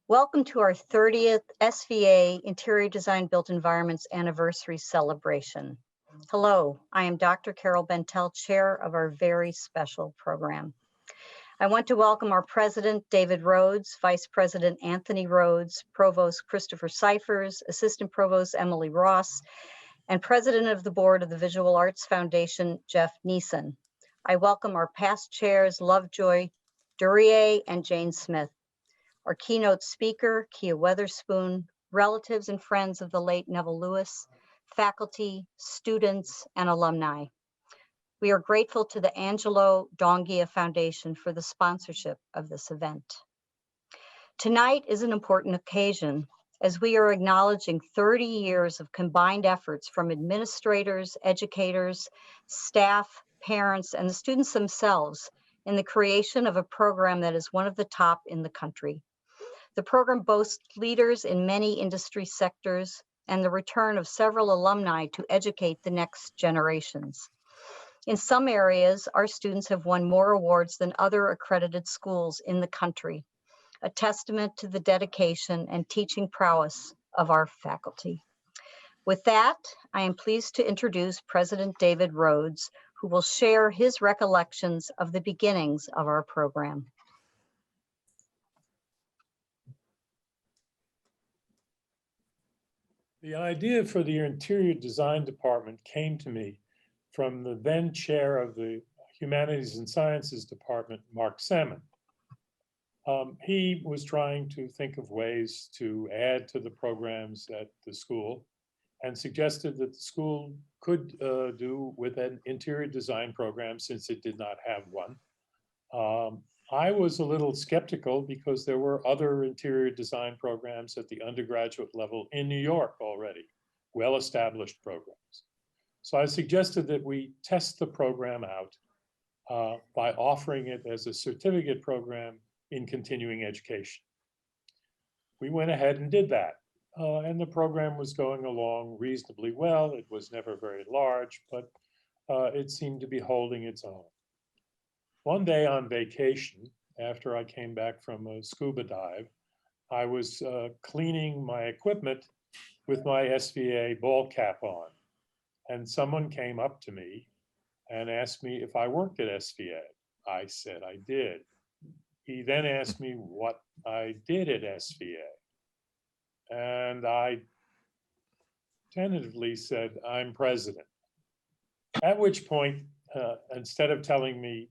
Welcome to our 30th SVA Interior Design Built Environments Anniversary Celebration. Hello, I am Dr. Carol Bentel, Chair of our very special program. I want to welcome our President, David Rhodes, Vice President Anthony Rhodes, Provost Christopher Cyphers, Assistant Provost Emily Ross, and President of the Board of the Visual Arts Foundation, Jeff Neeson. I welcome our past chairs, Lovejoy Duryea and Jane Smith, our keynote speaker, Kia Weatherspoon, relatives and friends of the late Neville Lewis, faculty, students, and alumni. We are grateful to the Angelo Donghia Foundation for the sponsorship of this event. Tonight is an important occasion as we are acknowledging 30 years of combined efforts from administrators, educators, staff, parents, and the students themselves in the creation of a program that is one of the top in the country. The program boasts leaders in many industry sectors and the return of several alumni to educate the next generations. In some areas, our students have won more awards than other accredited schools in the country, a testament to the dedication and teaching prowess of our faculty. With that, I am pleased to introduce President David Rhodes, who will share his recollections of the beginnings of our program. The idea for the interior design department came to me from the then chair of the Humanities and Sciences Department, Mark Salmon. He was trying to think of ways to add to the programs at the school and suggested that the school could do with an interior design program since it did not have one. I was a little skeptical because there were other interior design programs at the undergraduate level in New York already, well-established programs. So I suggested that we test the program out by offering it as a certificate program in continuing education. We went ahead and did that, and the program was going along reasonably well. It was never very large, but it seemed to be holding its own. One day on vacation, after I came back from a scuba dive, I was cleaning my equipment with my SVA ball cap on. And someone came up to me and asked me if I worked at SVA. I said I did. He then asked me what I did at SVA. And I tentatively said, I'm president. At which point, instead of telling me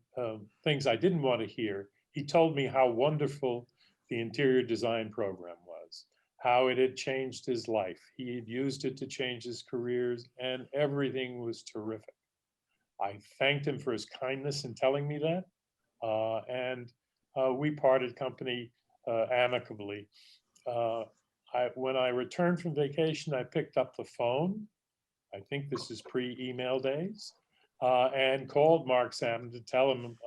things I didn't want to hear, he told me how wonderful the interior design program was, how it had changed his life. He had used it to change his careers, and everything was terrific. I thanked him for his kindness in telling me that, and we parted company amicably. When I returned from vacation, I picked up the phone. I think this is pre-email days. And called Mark Salmon to tell him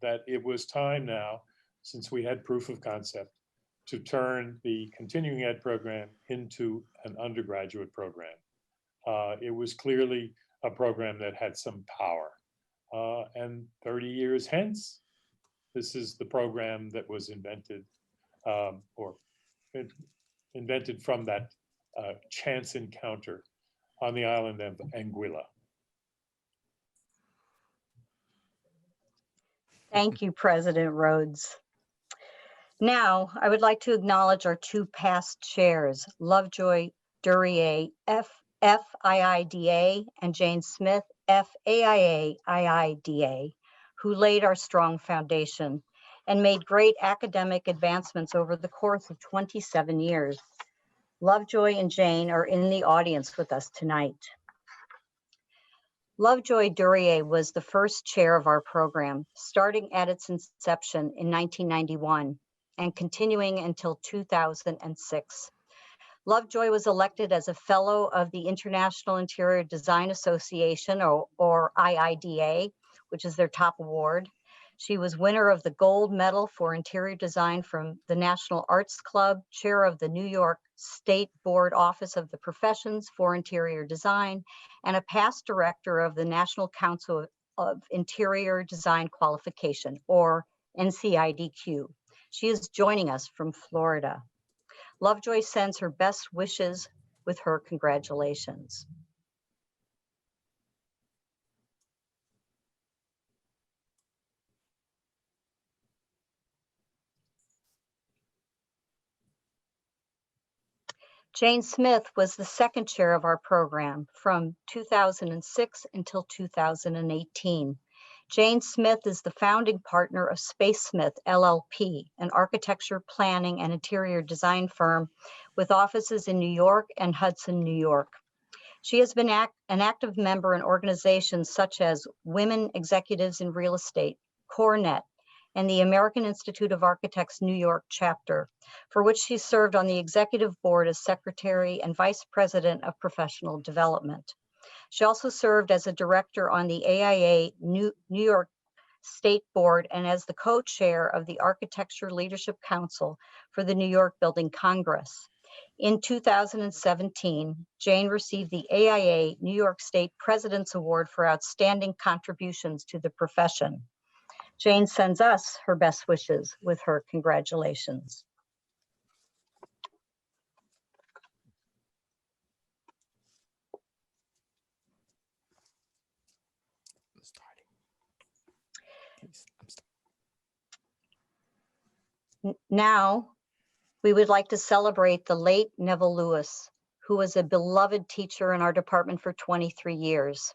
that it was time now, since we had proof of concept, to turn the continuing ed program into an undergraduate program. It was clearly a program that had some power. And 30 years hence, this is the program that was invented, invented from that chance encounter on the island of Anguilla. Thank you, President Rhodes. Now, I would like to acknowledge our two past chairs, Lovejoy Duryea, FIIDA, and Jane Smith, FAIA, IIDA, who laid our strong foundation and made great academic advancements over the course of 27 years. Lovejoy and Jane are in the audience with us tonight. Lovejoy Duryea was the first chair of our program, starting at its inception in 1991 and continuing until 2006. Lovejoy was elected as a fellow of the International Interior Design Association, or IIDA, which is their top award. She was winner of the gold medal for interior design from the National Arts Club, chair of the New York State Board Office of the Professions for Interior Design, and a past director of the National Council of Interior Design Qualification, or NCIDQ. She is joining us from Florida. Lovejoy sends her best wishes with her congratulations. Jane Smith was the second chair of our program from 2006 until 2018. Jane Smith is the founding partner of Space Smith LLP, an architecture, planning, and interior design firm with offices in New York and Hudson, New York. She has been an active member in organizations such as Women Executives in Real Estate, CoreNet, and the American Institute of Architects New York chapter, for which she served on the executive board as secretary and vice president of professional development. She also served as a director on the AIA New York State Board and as the co-chair of the Architecture Leadership Council for the New York Building Congress. In 2017, Jane received the AIA New York State President's Award for Outstanding Contributions to the Profession. Jane sends us her best wishes with her congratulations. Now, we would like to celebrate the late Neville Lewis, who was a beloved teacher in our department for 23 years.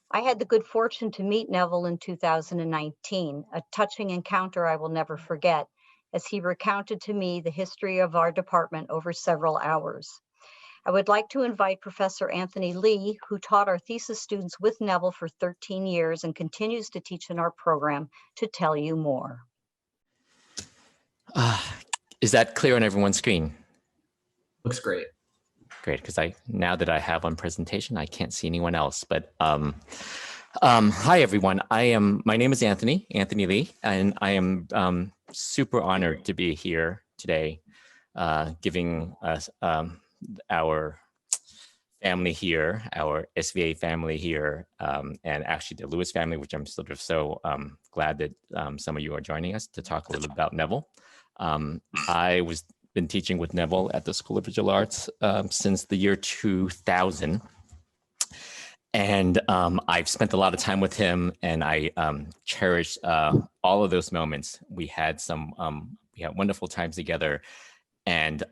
I had the good fortune to meet Neville in 2019, a touching encounter I will never forget, as he recounted to me the history of our department over several hours. I would like to invite Professor Anthony Lee, who taught our thesis students with Neville for 13 years and continues to teach in our program, to tell you more. Is that clear on everyone's screen? Looks great. Great, because now that I have on presentation, I can't see anyone else. But hi everyone. My name is Anthony Lee, and I am super honored to be here today, giving us our family here, our SVA family here, and actually the Lewis family, which I'm sort of so glad that some of you are joining us to talk a little about Neville. I was been teaching with Neville at the School of Visual Arts since the year 2000. And I've spent a lot of time with him, and I cherish all of those moments. We had wonderful times together. And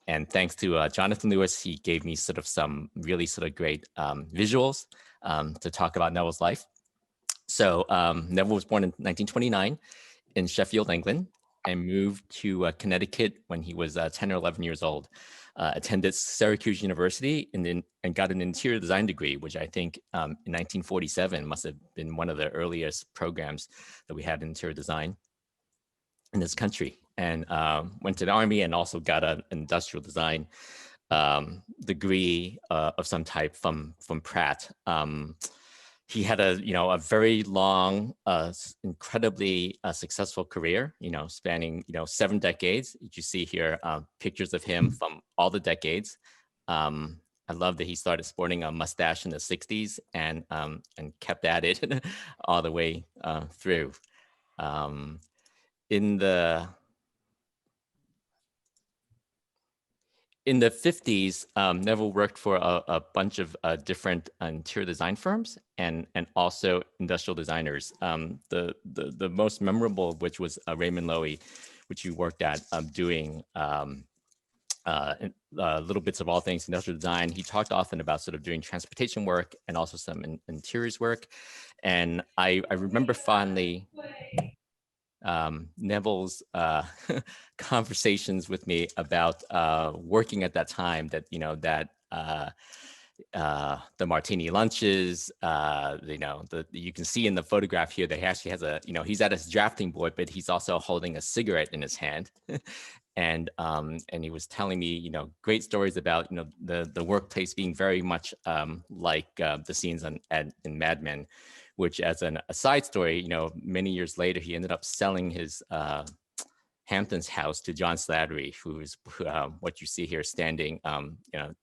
thanks to Jonathan Lewis, he gave me sort of some really sort of great visuals to talk about Neville's life. So Neville was born in 1929 in Sheffield, England, and moved to Connecticut when he was 10 or 11 years old. Attended Syracuse University and got an interior design degree, which I think in 1947 must have been one of the earliest programs that we had in interior design in this country. And went to the Army and also got an industrial design degree of some type from Pratt. He had a very long, incredibly successful career, spanning 7 decades. You see here pictures of him from all the decades. I love that he started sporting a mustache in the 60s and kept at it all the way through. In the 50s, Neville worked for a bunch of different interior design firms and also industrial designers. The most memorable of which was Raymond Loewy, which he worked at doing little bits of all things industrial design. He talked often about sort of doing transportation work and also some interiors work. And I remember fondly Neville's conversations with me about working at that time, that the martini lunches, you can see in the photograph here that he actually has he's at his drafting board, but he's also holding a cigarette in his hand. And he was telling me, great stories about, the workplace being very much like the scenes in Mad Men, which, as a side story, many years later, he ended up selling his Hamptons house to John Slattery, who is what you see here standing,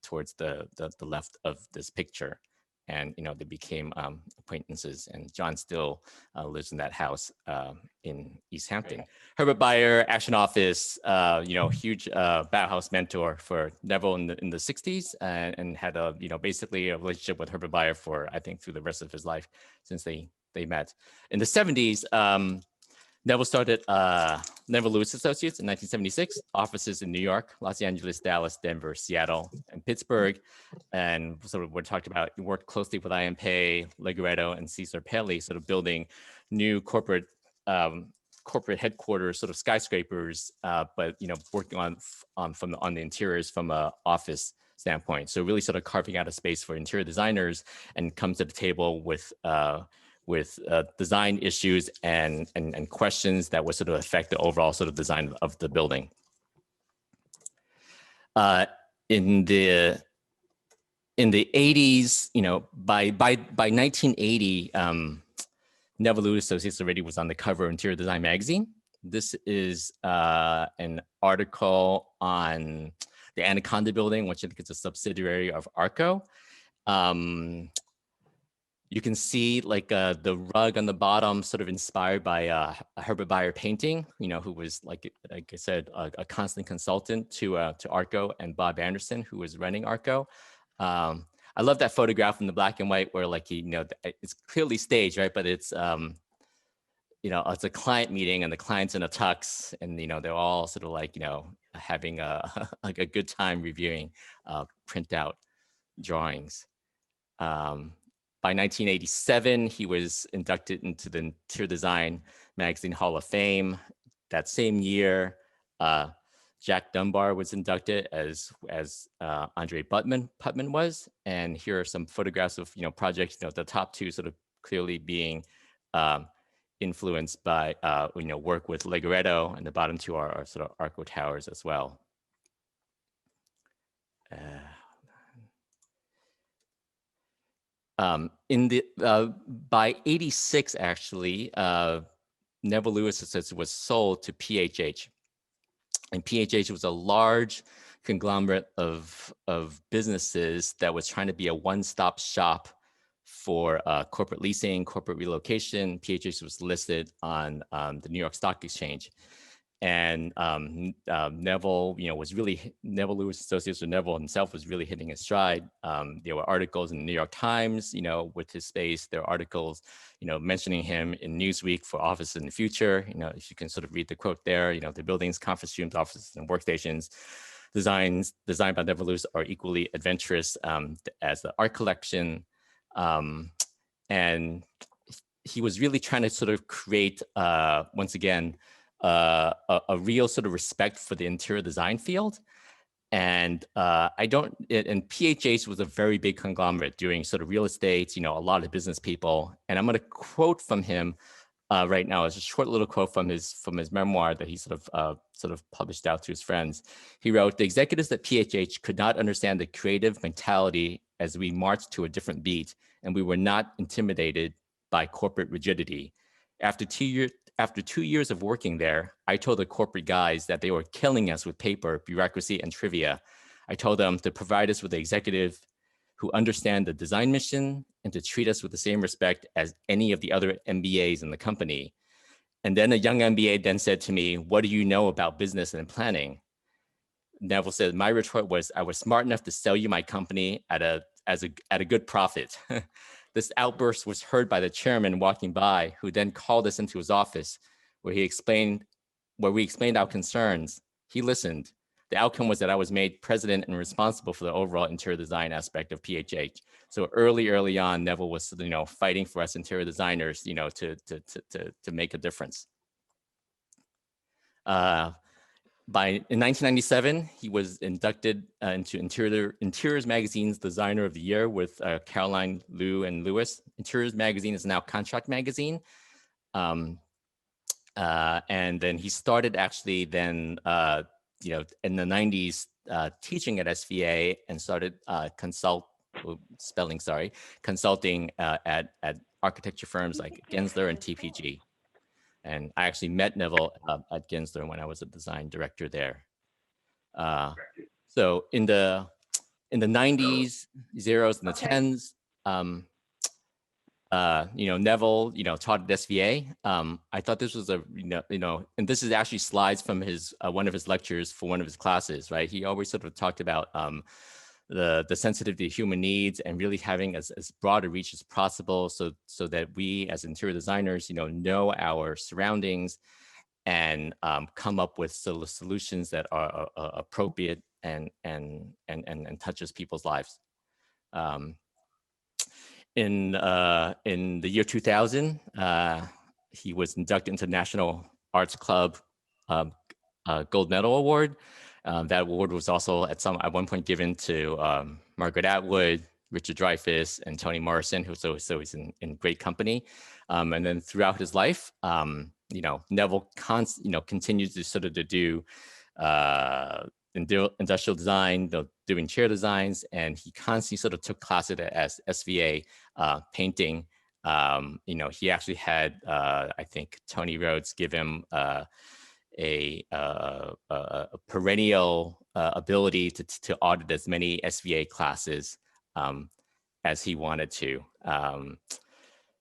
towards the left of this picture. and they became acquaintances. And John still lives in that house in East Hampton. Herbert Bayer, Action Office, huge Bauhaus mentor for Neville in the 60s, and had a basically a relationship with Herbert Bayer for, I think, through the rest of his life since they met. In the 70s, Neville started Neville Lewis Associates in 1976, offices in New York, Los Angeles, Dallas, Denver, Seattle, and Pittsburgh. And sort of we talked about, worked closely with IMPay, Legaretto, and Cesar Pelli, sort of building new corporate headquarters, sort of skyscrapers, but working on the interiors from an office standpoint. So really sort of carving out a space for interior designers, and come to the table with design issues and questions that would sort of affect the overall sort of design of the building. In the 80s, by 1980, Neville Lewis Associates already was on the cover of Interior Design magazine. This is an article on the Anaconda building, which I think is a subsidiary of Arco. You can see like the rug on the bottom, sort of inspired by a Herbert Bayer painting, who was like I said, a constant consultant to Arco, and Bob Anderson, who was running Arco. I love that photograph in the black and white where it's clearly staged, right? But it's, it's a client meeting and the client's in a tux, and, they're all sort of having a good time reviewing printout drawings. By 1987, he was inducted into the Interior Design Magazine Hall of Fame. That same year, Jack Dunbar was inducted as Andre Putman was. And here are some photographs of projects. The top two sort of clearly being influenced by work with Legaretto, and the bottom two are sort of Arco towers as well. By 86, actually, Neville Lewis Associates was sold to PHH. And PHH was a large conglomerate of businesses that was trying to be a one-stop shop for corporate leasing, corporate relocation. PHH was listed on the New York Stock Exchange. And Neville, Neville Lewis Associates, or Neville himself, was really hitting his stride. There were articles in the New York Times, with his space. There are articles, mentioning him in Newsweek for Office in the Future. If you can sort of read the quote there, the buildings, conference rooms, offices, and workstations designed by Neville Lewis are equally adventurous as the art collection. And he was really trying to sort of create, once again, a real sort of respect for the interior design field. And and PHH was a very big conglomerate doing sort of real estate, a lot of business people. And I'm going to quote from him right now. It's a short little quote from his memoir that he sort of published out to his friends. He wrote, "The executives at PHH could not understand the creative mentality as we marched to a different beat, and we were not intimidated by corporate rigidity. After 2 years of working there, I told the corporate guys that they were killing us with paper, bureaucracy, and trivia. I told them to provide us with an executive who understand the design mission and to treat us with the same respect as any of the other MBAs in the company. And then a young MBA then said to me, 'What do you know about business and planning?' Neville said, 'My retort was, I was smart enough to sell you my company at a good profit.' This outburst was heard by the chairman walking by, who then called us into his office, where we explained our concerns. He listened. The outcome was that I was made president and responsible for the overall interior design aspect of PHH. So early on, Neville was, fighting for us interior designers, to make a difference. In 1997, he was inducted into Interiors Magazine's Designer of the Year with Caroline Liu and Lewis. Interiors Magazine is now Contract Magazine. And then he started actually then, in the 90s, teaching at SVA, and started consulting at architecture firms like Gensler and TPG. And I actually met Neville at Gensler when I was a design director there. So in the 90s, zeros, and the 10s, Neville, taught at SVA. I thought this was and this is actually slides from his one of his lectures for one of his classes, right? He always sort of talked about the sensitivity to human needs and really having as broad a reach as possible, so that we as interior designers, know our surroundings and come up with solutions that are appropriate and touches people's lives. In the year 2000, he was inducted into the National Arts Club Gold Medal Award. That award was also at one point given to Margaret Atwood, Richard Dreyfuss, and Toni Morrison, so he's in great company. And then throughout his life, Neville continues to sort of do industrial design, doing chair designs, and he constantly sort of took classes at SVA, painting. He actually had, I think, Tony Rhodes give him a perennial ability to audit as many SVA classes as he wanted to.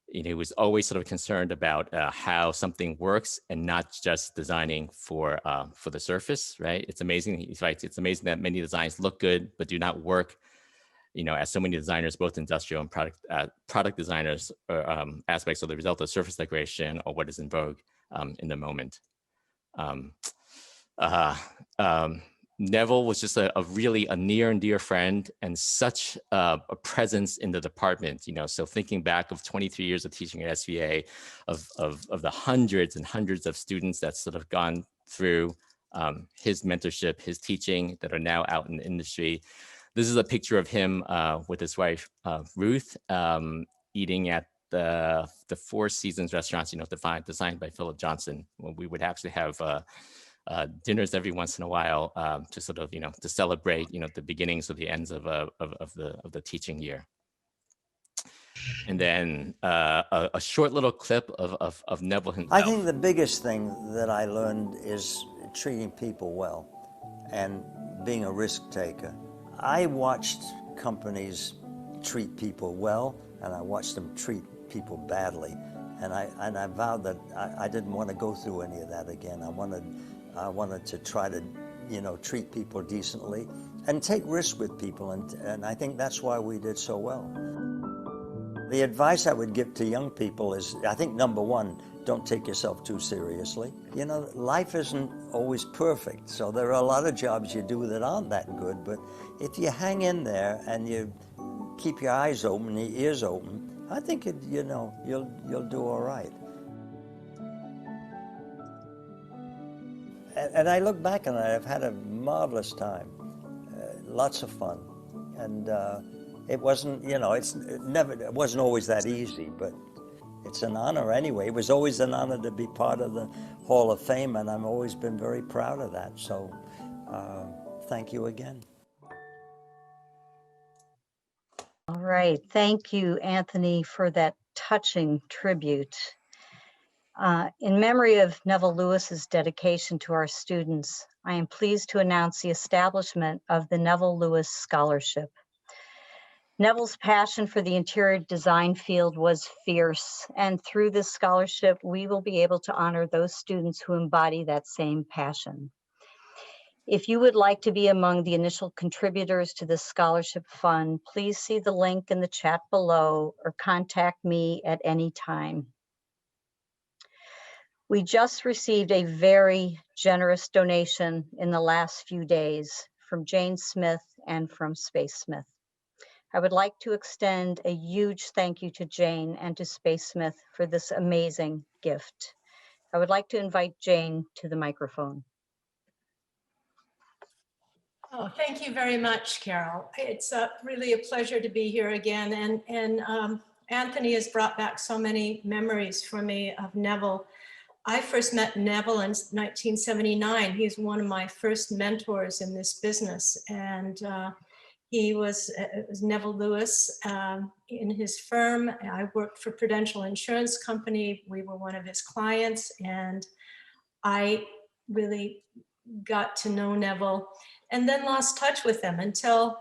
He was always sort of concerned about how something works and not just designing for the surface, right? It's amazing. He's right. It's amazing that many designs look good but do not work. As so many designers, both industrial and product designers, aspects of the result of surface decoration or what is in vogue in the moment. Neville was just a really near and dear friend and such a presence in the department, so thinking back of 23 years of teaching at SVA, of the hundreds and hundreds of students that sort of gone through his mentorship, his teaching, that are now out in the industry. This is a picture of him with his wife, Ruth, eating at the Four Seasons restaurants, designed by Philip Johnson. When we would actually have dinners every once in a while to sort of, to celebrate, the beginnings or the ends of the teaching year. And then a short little clip of Neville himself. I think the biggest thing that I learned is treating people well and being a risk taker. I watched companies treat people well, and I watched them treat people badly. And I vowed that I didn't want to go through any of that again. I wanted to try to, treat people decently and take risks with people. And I think that's why we did so well. The advice I would give to young people is, I think, number one, don't take yourself too seriously. Life isn't always perfect. So there are a lot of jobs you do that aren't that good. But if you hang in there and you keep your eyes open, your ears open, I think you'll do all right. And I look back and I've had a marvelous time, lots of fun, and it wasn't, it wasn't always that easy, but it's an honor anyway. It was always an honor to be part of the Hall of Fame, and I've always been very proud of that. So, thank you again. All right, thank you, Anthony, for that touching tribute. In memory of Neville Lewis's dedication to our students, I am pleased to announce the establishment of the Neville Lewis Scholarship. Neville's passion for the interior design field was fierce, and through this scholarship, we will be able to honor those students who embody that same passion. If you would like to be among the initial contributors to this scholarship fund, please see the link in the chat below or contact me at any time. We just received a very generous donation in the last few days from Jane Smith and from Space Smith. I would like to extend a huge thank you to Jane and to Space Smith for this amazing gift. I would like to invite Jane to the microphone. Oh, thank you very much, Carol. It's really a pleasure to be here again. And Anthony has brought back so many memories for me of Neville. I first met Neville in 1979. He's one of my first mentors in this business. And he was Neville Lewis in his firm. I worked for Prudential Insurance Company. We were one of his clients. And I really got to know Neville and then lost touch with him until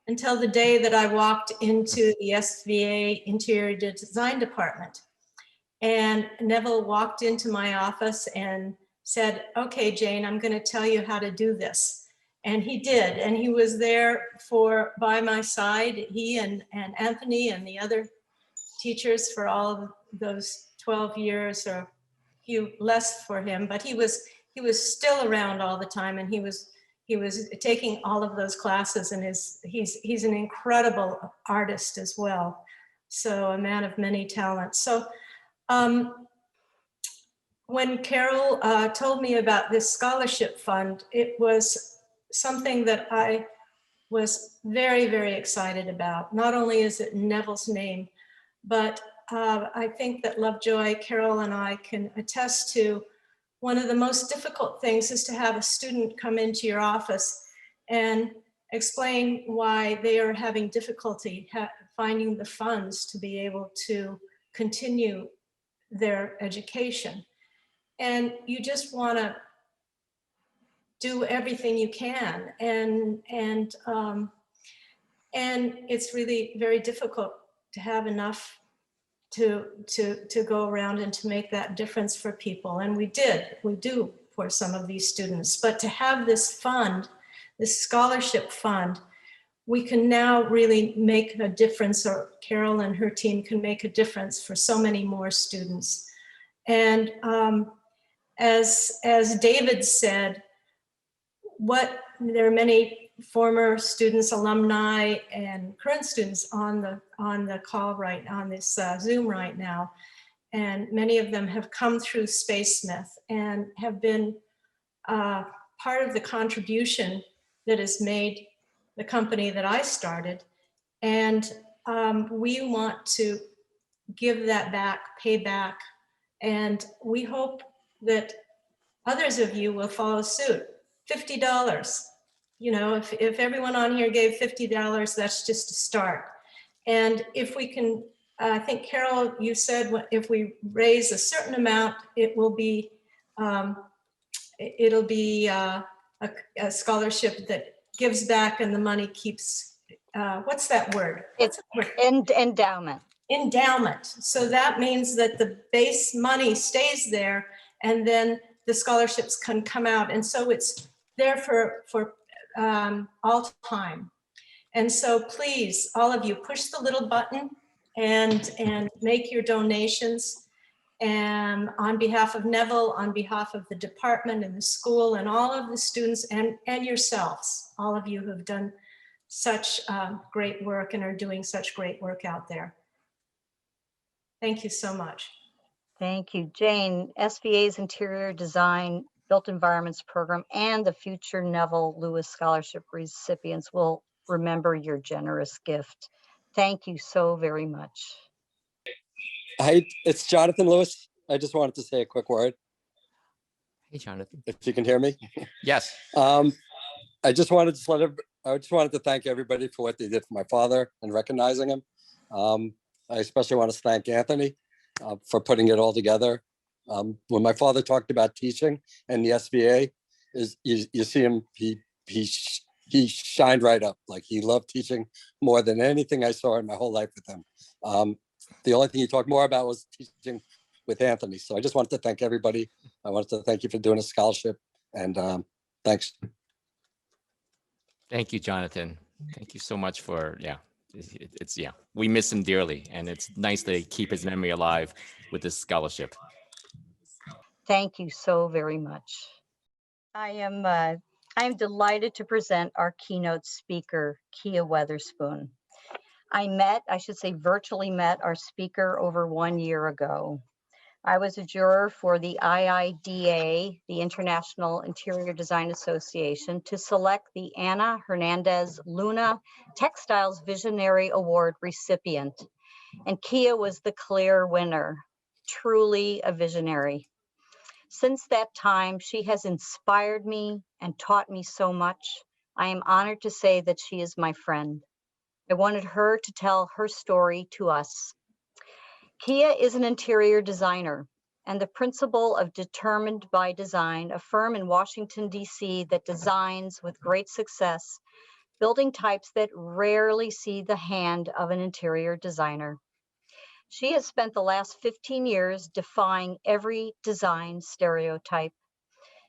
until the day that I walked into the SVA interior design department. And Neville walked into my office and said, okay, Jane, I'm going to tell you how to do this. And he did. And he was there by my side, he and Anthony and the other teachers for all of those 12 years, or a few less for him, but he was still around all the time, and he was taking all of those classes, and he's an incredible artist as well. So a man of many talents. So when Carol told me about this scholarship fund, it was something that I was very, very excited about. Not only is it Neville's name, but I think that Lovejoy, Carol, and I can attest to one of the most difficult things is to have a student come into your office and explain why they are having difficulty finding the funds to be able to continue their education. And you just want to do everything you can. And it's really very difficult to have enough to go around and to make that difference for people. And we do for some of these students. But to have this fund, this scholarship fund, we can now really make a difference, or Carol and her team can make a difference for so many more students. And as David said, there are many former students, alumni, and current students on the call on this Zoom right now. And many of them have come through Spacesmith and have been part of the contribution that has made the company that I started. And we want to give that back, pay back. And we hope that others of you will follow suit. $50. You know, if everyone on here gave $50, that's just a start. And if we can, I think Carol, you said if we raise a certain amount, it'll be a scholarship that gives back, and the money keeps, what's that word? It's endowment. Endowment. So that means that the base money stays there, and then the scholarships can come out. And so it's there for all time. And so please, all of you, push the little button and make your donations. And on behalf of Neville, on behalf of the department and the school and all of the students and yourselves, all of you who have done such great work and are doing such great work out there. Thank you so much. Thank you, Jane. SVA's Interior Design Built Environments Program and the future Neville Lewis Scholarship recipients will remember your generous gift. Thank you so very much. Hi, it's Jonathan Lewis. I just wanted to say a quick word, Hey, Jonathan. if you can hear me. Yes. I just wanted to thank everybody for what they did for my father and recognizing him. I especially want to thank Anthony for putting it all together. When my father talked about teaching and the SVA, you see him, he shined right up. Like, he loved teaching more than anything I saw in my whole life with him. The only thing he talked more about was teaching with Anthony. So I just wanted to thank everybody. I wanted to thank you for doing a scholarship, and thanks. Thank you, Jonathan. Thank you so much for, we miss him dearly, and it's nice to keep his memory alive with this scholarship. Thank you so very much. I am delighted to present our keynote speaker, Kia Weatherspoon. I should say virtually met our speaker over 1 year ago. I was a juror for the IIDA, the International Interior Design Association, to select the Ana Hernandez Luna Textiles Visionary Award recipient. And Kia was the clear winner, truly a visionary. Since that time, she has inspired me and taught me so much. I am honored to say that she is my friend. I wanted her to tell her story to us. Kia is an interior designer and the principal of Determined by Design, a firm in Washington, D.C. that designs with great success building types that rarely see the hand of an interior designer. She has spent the last 15 years defying every design stereotype.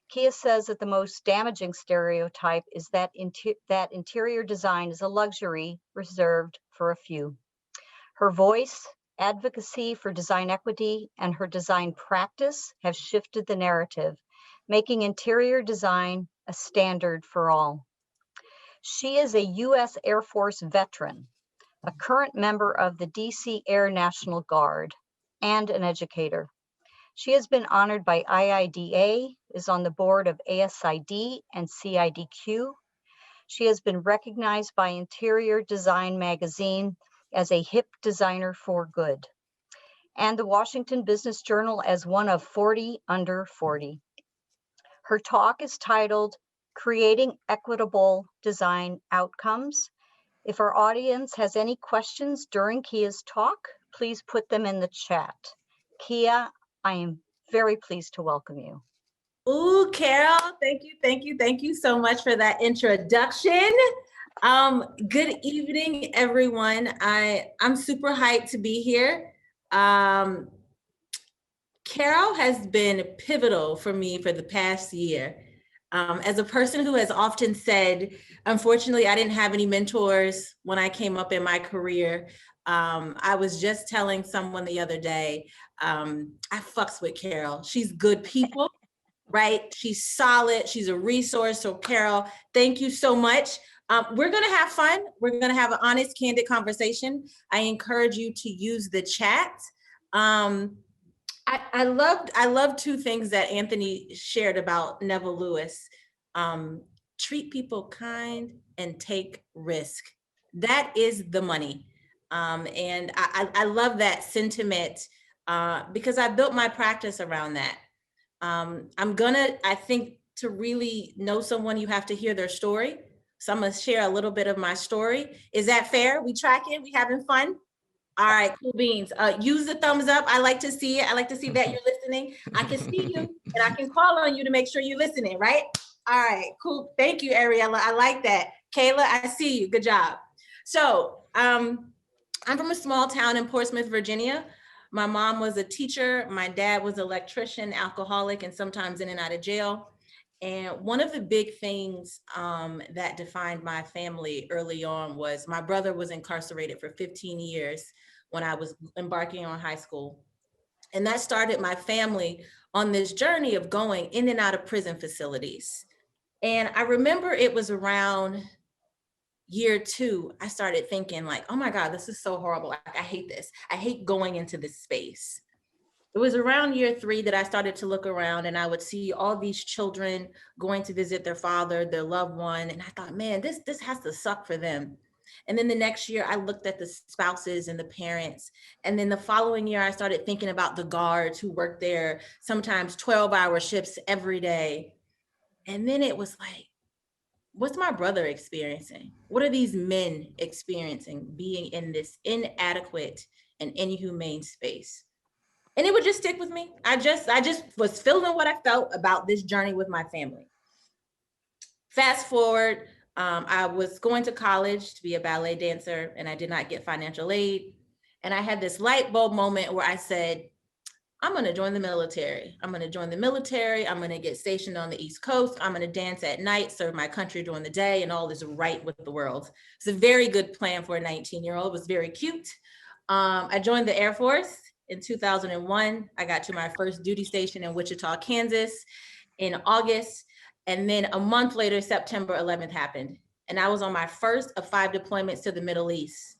Kia says that the most damaging stereotype is that interior design is a luxury reserved for a few. Her voice, advocacy for design equity, and her design practice have shifted the narrative, making interior design a standard for all. She is a U.S. Air Force veteran, a current member of the DC Air National Guard, and an educator. She has been honored by IIDA, is on the board of ASID and NCIDQ. She has been recognized by Interior Design Magazine as a hip designer for good, and the Washington Business Journal as one of 40 under 40. Her talk is titled, Creating Equitable Design Outcomes. If our audience has any questions during Kia's talk, please put them in the chat. Kia, I am very pleased to welcome you. Ooh, Carol, thank you so much for that introduction. Good evening, everyone. I'm super hyped to be here. Carol has been pivotal for me for the past year. As a person who has often said, unfortunately, I didn't have any mentors when I came up in my career. I was just telling someone the other day, I fucks with Carol. She's good people, right? She's solid. She's a resource. So Carol, thank you so much. We're going to have fun. We're going to have an honest, candid conversation. I encourage you to use the chat. I loved two things that Anthony shared about Neville Lewis. Treat people kind and take risk. That is the money. And I love that sentiment because I built my practice around that. I think to really know someone, you have to hear their story. So I'm gonna share a little bit of my story. Is that fair? We tracking? We having fun? All right, cool beans. Use the thumbs up. I like to see it. I like to see that you're listening. I can see you and I can call on you to make sure you're listening, right? All right, cool. Thank you, Ariella. I like that. Kayla, I see you. Good job. So I'm from a small town in Portsmouth, Virginia. My mom was a teacher. My dad was an electrician, alcoholic, and sometimes in and out of jail. And one of the big things that defined my family early on was my brother was incarcerated for 15 years when I was embarking on high school. And that started my family on this journey of going in and out of prison facilities. And I remember it was around year 2, I started thinking like, oh my God, this is so horrible. I hate this. I hate going into this space. It was around year 3 that I started to look around and I would see all these children going to visit their father, their loved one. And I thought, man, this has to suck for them. And then the next year I looked at the spouses and the parents. And then the following year, I started thinking about the guards who worked there, sometimes 12-hour shifts every day. And then it was like, what's my brother experiencing? What are these men experiencing being in this inadequate and inhumane space? And it would just stick with me. I just was feeling what I felt about this journey with my family. Fast forward, I was going to college to be a ballet dancer and I did not get financial aid. And I had this light bulb moment where I said, I'm gonna join the military. I'm gonna join the military. I'm gonna get stationed on the East Coast. I'm gonna dance at night, serve my country during the day, and all is right with the world. It's a very good plan for a 19-year-old. It was very cute. I joined the Air Force in 2001. I got to my first duty station in Wichita, Kansas in August. And then a month later, September 11th happened. And I was on my first of 5 deployments to the Middle East.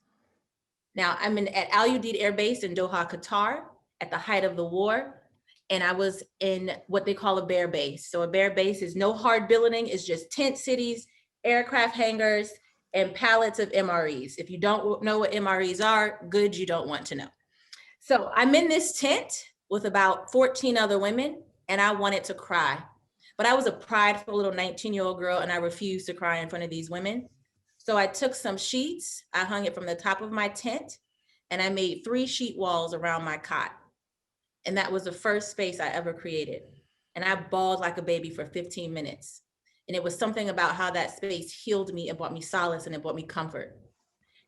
Now I'm at Al-Udeid Air Base in Doha, Qatar at the height of the war. And I was in what they call a bear base. So a bear base is no hard billeting, it's just tent cities, aircraft hangars, and pallets of MREs. If you don't know what MREs are, good, you don't want to know. So I'm in this tent with about 14 other women and I wanted to cry. But I was a prideful little 19-year-old girl and I refused to cry in front of these women. So I took some sheets, I hung it from the top of my tent and I made 3 sheet walls around my cot. And that was the first space I ever created. And I bawled like a baby for 15 minutes. And it was something about how that space healed me and brought me solace and it brought me comfort.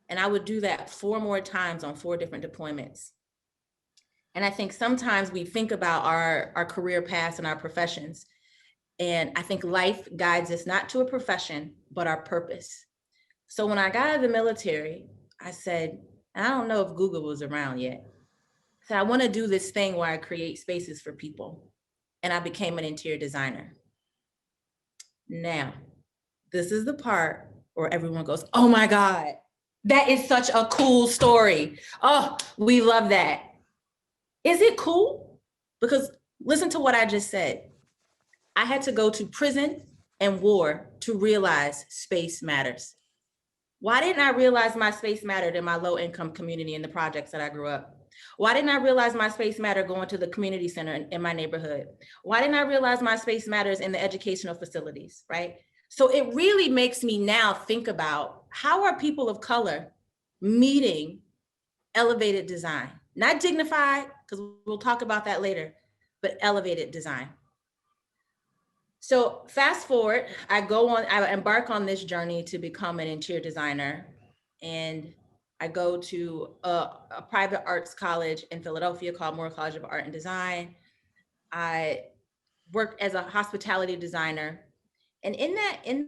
And I would do that 4 more times on 4 different deployments. And I think sometimes we think about our career paths and our professions. And I think life guides us not to a profession, but our purpose. So when I got out of the military, I said, I don't know if Google was around yet. So I want to do this thing where I create spaces for people. And I became an interior designer. Now, this is the part where everyone goes, oh my God, that is such a cool story. Oh, we love that. Is it cool? Because listen to what I just said. I had to go to prison and war to realize space matters. Why didn't I realize my space mattered in my low income community in the projects that I grew up? Why didn't I realize my space mattered going to the community center in my neighborhood? Why didn't I realize my space matters in the educational facilities, right? So it really makes me now think about how are people of color meeting elevated design? Not dignified, because we'll talk about that later, but elevated design. So fast forward, I embark on this journey to become an interior designer, and I go to a private arts college in Philadelphia called Moore College of Art and Design. I worked as a hospitality designer. And in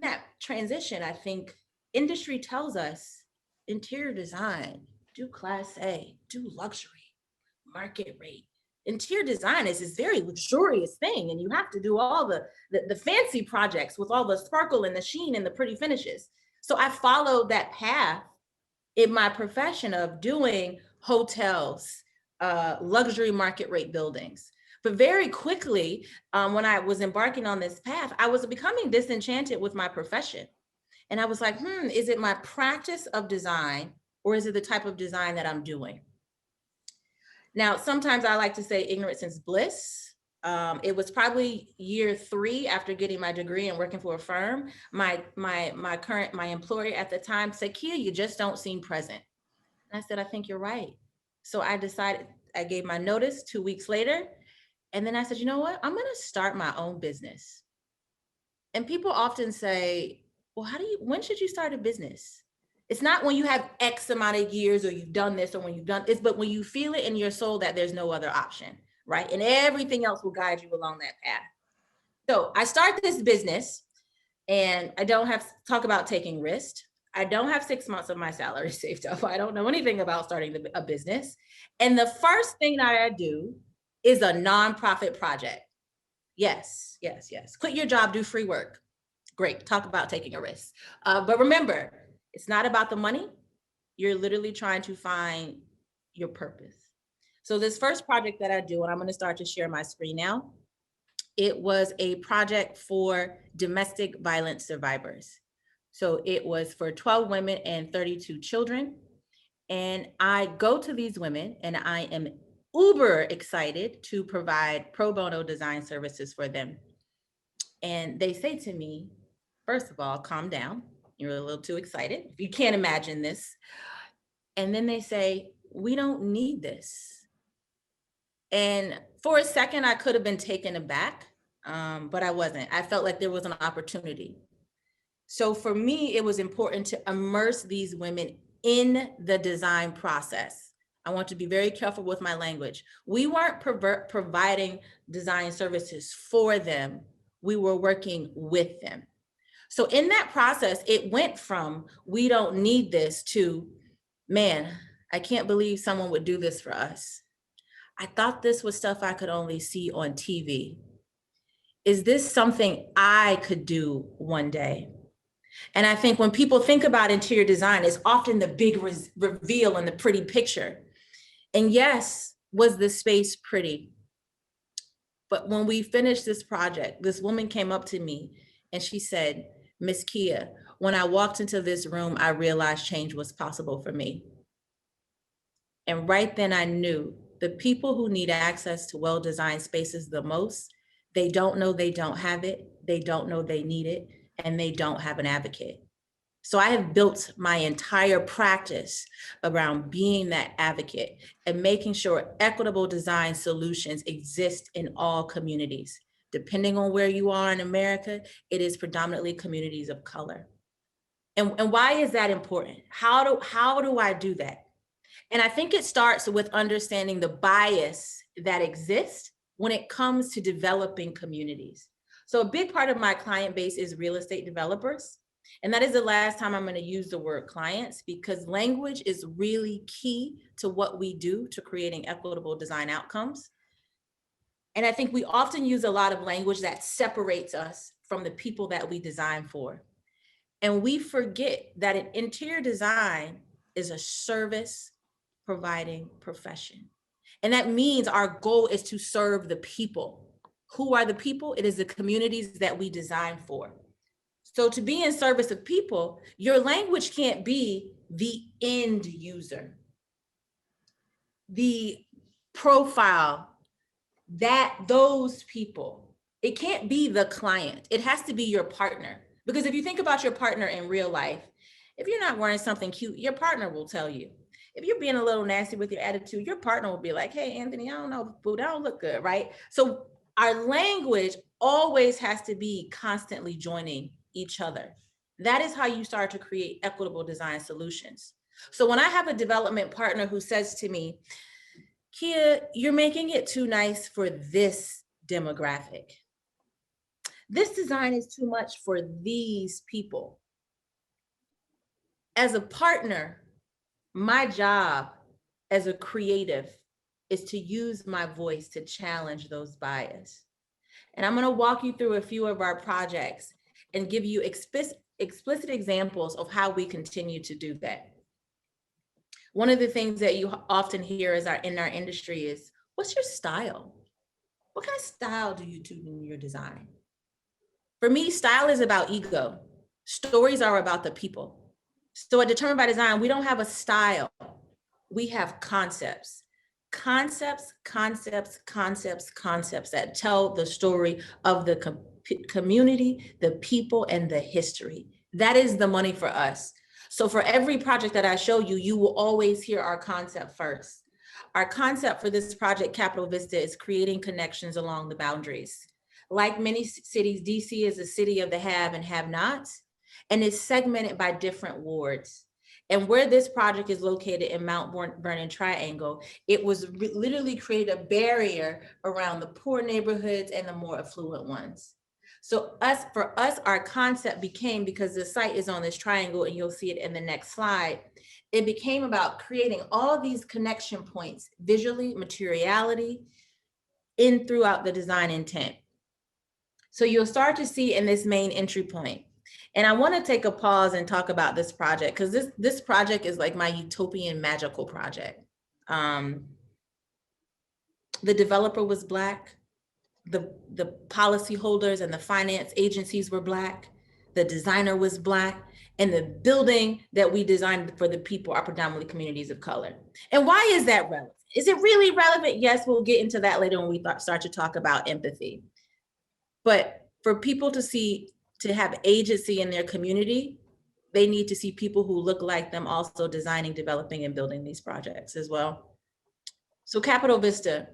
that transition, I think industry tells us interior design, do class A, do luxury, market rate. Interior design is this very luxurious thing, and you have to do all the fancy projects with all the sparkle and the sheen and the pretty finishes. So I followed that path in my profession of doing hotels, luxury market rate buildings. But very quickly, when I was embarking on this path, I was becoming disenchanted with my profession. And I was like, is it my practice of design or is it the type of design that I'm doing? Now, sometimes I like to say ignorance is bliss. It was probably year 3 after getting my degree and working for a firm. My employer at the time said, Kia, you just don't seem present. And I said, I think you're right. So I decided, I gave my notice 2 weeks later. And then I said, you know what? I'm going to start my own business. And people often say, well, when should you start a business? It's not when you have X amount of years or you've done this or when you've done this, but when you feel it in your soul that there's no other option, right? And everything else will guide you along that path. So I start this business and I don't have to talk about taking risks. I don't have 6 months of my salary saved up. I don't know anything about starting a business. And the first thing that I do is a nonprofit project. Yes. Quit your job, do free work. Great, talk about taking a risk. But remember, it's not about the money. You're literally trying to find your purpose. So this first project that I do, and I'm going to start to share my screen now, it was a project for domestic violence survivors. So it was for 12 women and 32 children. And I go to these women and I am uber excited to provide pro bono design services for them. And they say to me, first of all, calm down. You're a little too excited. You can't imagine this. And then they say, we don't need this. And for a second, I could have been taken aback, but I wasn't. I felt like there was an opportunity. So for me, it was important to immerse these women in the design process. I want to be very careful with my language. We weren't providing design services for them. We were working with them. So in that process, it went from, we don't need this to, man, I can't believe someone would do this for us. I thought this was stuff I could only see on TV. Is this something I could do one day? And I think when people think about interior design, it's often the big reveal and the pretty picture. And yes, was the space pretty? But when we finished this project, this woman came up to me and she said, Miss Kia, when I walked into this room, I realized change was possible for me. And right then I knew the people who need access to well-designed spaces the most, they don't know they don't have it, they don't know they need it, and they don't have an advocate. So I have built my entire practice around being that advocate and making sure equitable design solutions exist in all communities. Depending on where you are in America, it is predominantly communities of color. And why is that important? How do I do that? And I think it starts with understanding the bias that exists when it comes to developing communities. So a big part of my client base is real estate developers. And that is the last time I'm going to use the word clients, because language is really key to what we do to creating equitable design outcomes. And I think we often use a lot of language that separates us from the people that we design for. And we forget that an interior design is a service providing profession. And that means our goal is to serve the people. Who are the people? It is the communities that we design for. So to be in service of people, your language can't be the end user, the profile, those people. It can't be the client. It has to be your partner. Because if you think about your partner in real life, if you're not wearing something cute, your partner will tell you. If you're being a little nasty with your attitude, your partner will be like, hey, Anthony, I don't know, boo, that don't look good, right? So our language always has to be constantly joining each other. That is how you start to create equitable design solutions. So when I have a development partner who says to me, Kia, you're making it too nice for this demographic. This design is too much for these people. As a partner, my job as a creative is to use my voice to challenge those bias. And I'm going to walk you through a few of our projects and give you explicit examples of how we continue to do that. One of the things that you often hear in our industry is, what's your style? What kind of style do you do in your design? For me, style is about ego. Stories are about the people. So at Determined by Design, we don't have a style. We have concepts. Concepts that tell the story of the community, the people, and the history. That is the money for us. So for every project that I show you, you will always hear our concept first. Our concept for this project, Capital Vista, is creating connections along the boundaries. Like many cities, DC is a city of the have and have-nots, and it's segmented by different wards. And where this project is located in Mount Vernon Triangle, it was literally create a barrier around the poor neighborhoods and the more affluent ones. So for us, our concept became, because the site is on this triangle and you'll see it in the next slide, it became about creating all these connection points, visually, materiality, throughout the design intent. So you'll start to see in this main entry point. And I want to take a pause and talk about this project, because this project is like my utopian magical project. The developer was Black. The policyholders and the finance agencies were Black. The designer was Black. And the building that we designed for the people are predominantly communities of color. And why is that relevant? Is it really relevant? Yes, we'll get into that later when we start to talk about empathy. But for people to have agency in their community, they need to see people who look like them also designing, developing, and building these projects as well. So Capital Vista,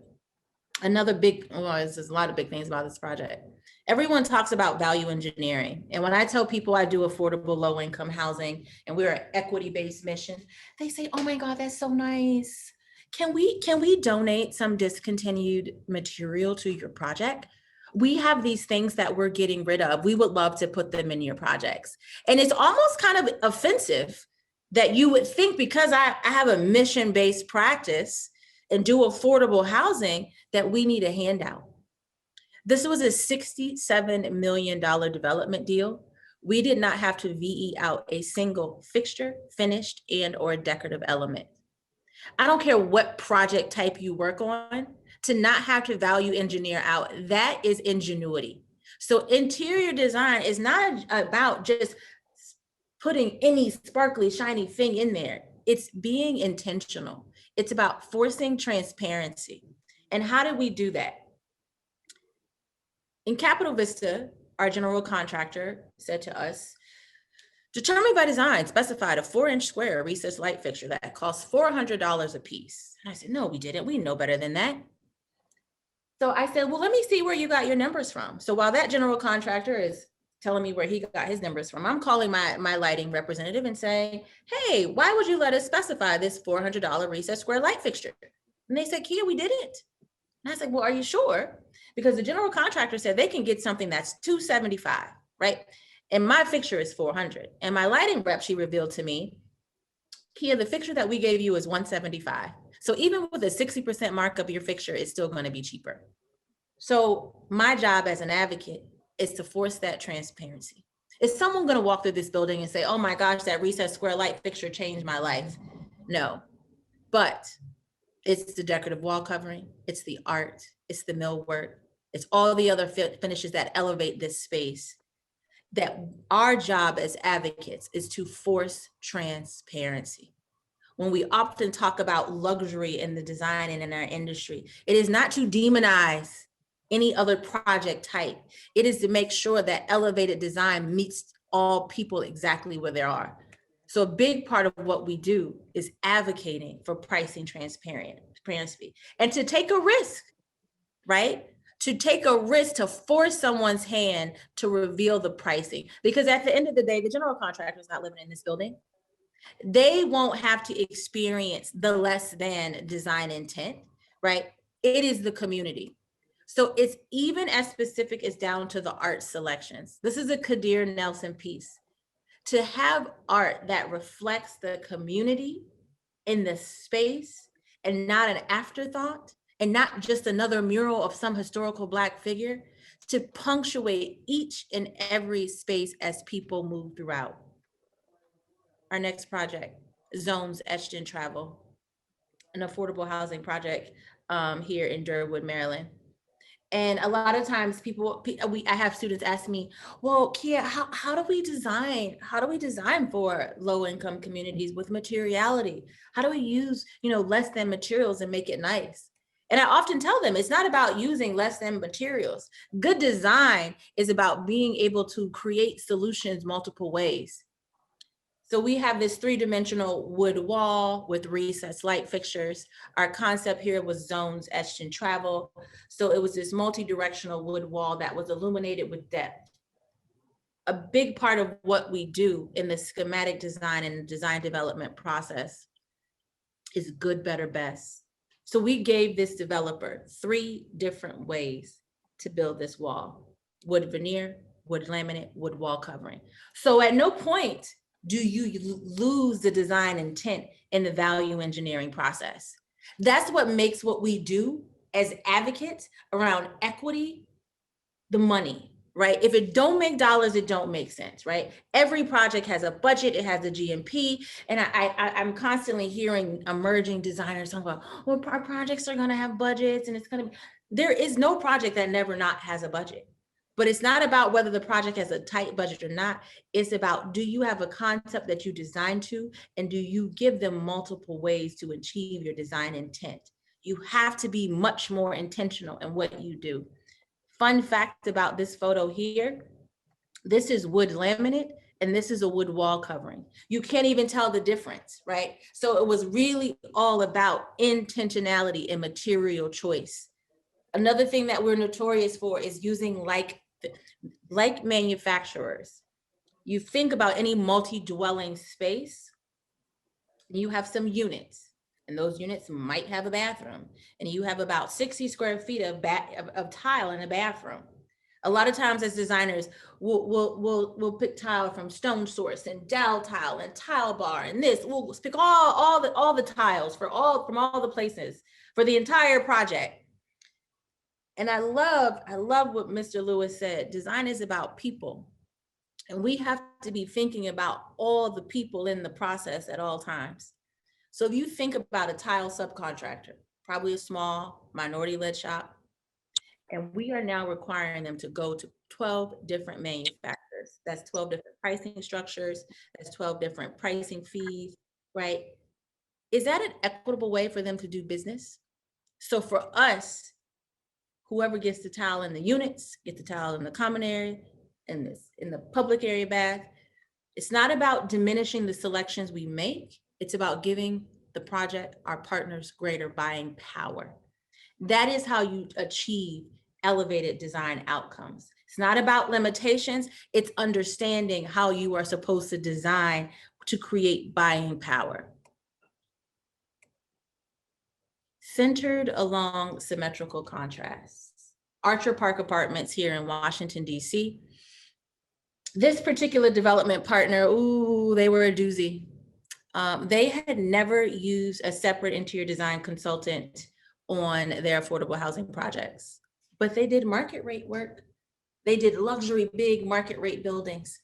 another big, there's a lot of big things about this project. Everyone talks about value engineering. And when I tell people I do affordable low-income housing and we're an equity-based mission, they say, oh my God, that's so nice. Can we donate some discontinued material to your project? We have these things that we're getting rid of. We would love to put them in your projects. And it's almost kind of offensive that you would think, because I have a mission-based practice and do affordable housing, that we need a handout. This was a $67 million development deal. We did not have to VE out a single fixture, finished, and/or decorative element. I don't care what project type you work on, to not have to value engineer out, that is ingenuity. So interior design is not about just putting any sparkly, shiny thing in there. It's being intentional. It's about forcing transparency. And how did we do that? In Capital Vista, our general contractor said to us, Determined by Design specified a 4-inch square recessed light fixture that costs $400 a piece. And I said, no, we didn't. We know better than that. So I said, well, let me see where you got your numbers from. So while that general contractor is telling me where he got his numbers from, I'm calling my lighting representative and saying, hey, why would you let us specify this $400 recessed square light fixture? And they said, Kia, we didn't. And I said, well, are you sure? Because the general contractor said they can get something that's $275, right? And my fixture is $400. And my lighting rep, she revealed to me, Kia, the fixture that we gave you is $175. So even with a 60% markup, your fixture is still going to be cheaper. So my job as an advocate is to force that transparency. Is someone going to walk through this building and say, oh my gosh, that recessed square light fixture changed my life? No, but it's the decorative wall covering, it's the art, it's the millwork, it's all the other finishes that elevate this space. That our job as advocates is to force transparency. When we often talk about luxury in the design and in our industry, it is not to demonize any other project type. It is to make sure that elevated design meets all people exactly where they are. So a big part of what we do is advocating for pricing transparency and to take a risk, right? To take a risk to force someone's hand to reveal the pricing. Because at the end of the day, the general contractor is not living in this building. They won't have to experience the less than design intent, right? It is the community. So it's even as specific as down to the art selections. This is a Kadir Nelson piece. To have art that reflects the community in the space and not an afterthought, and not just another mural of some historical Black figure, to punctuate each and every space as people move throughout. Our next project, Zones Etched in Travel, an affordable housing project here in Durwood, Maryland. And a lot of times I have students ask me, well, Kia, how do we design for low income communities with materiality? How do we use, less than materials and make it nice? And I often tell them, it's not about using less than materials. Good design is about being able to create solutions multiple ways. So we have this 3-dimensional wood wall with recessed light fixtures. Our concept here was zones etched in travel. So it was this multi-directional wood wall that was illuminated with depth. A big part of what we do in the schematic design and design development process is good, better, best. So we gave this developer 3 different ways to build this wall: wood veneer, wood laminate, wood wall covering. So at no point do you lose the design intent in the value engineering process. That's what makes what we do as advocates around equity, the money, right? If it don't make dollars, it don't make sense, right? Every project has a budget, it has a GMP, and I'm constantly hearing emerging designers talking about, well, our projects are gonna have budgets and it's gonna be, there is no project that never not has a budget. But it's not about whether the project has a tight budget or not. It's about, do you have a concept that you design to, and do you give them multiple ways to achieve your design intent? You have to be much more intentional in what you do. Fun fact about this photo here, this is wood laminate and this is a wood wall covering. You can't even tell the difference, right? So it was really all about intentionality and material choice. Another thing that we're notorious for is using like manufacturers. You think about any multi-dwelling space, you have some units, and those units might have a bathroom, and you have about 60 square feet of tile in a bathroom. A lot of times as designers, we'll pick tile from Stone Source and Dowel Tile and Tile Bar and this. We'll pick all the tiles from all the places for the entire project. And I love what Mr. Lewis said. Design is about people. And we have to be thinking about all the people in the process at all times. So if you think about a tile subcontractor, probably a small minority-led shop, and we are now requiring them to go to 12 different manufacturers. That's 12 different pricing structures. That's 12 different pricing fees, right? Is that an equitable way for them to do business? So for us, whoever gets the tile in the units, get the tile in the common area, in the public area bath. It's not about diminishing the selections we make. It's about giving the project, our partners, greater buying power. That is how you achieve elevated design outcomes. It's not about limitations, it's understanding how you are supposed to design to create buying power. Centered along symmetrical contrasts. Archer Park Apartments here in Washington, D.C. This particular development partner, ooh, they were a doozy. They had never used a separate interior design consultant on their affordable housing projects, but they did market rate work. They did luxury, big market rate buildings.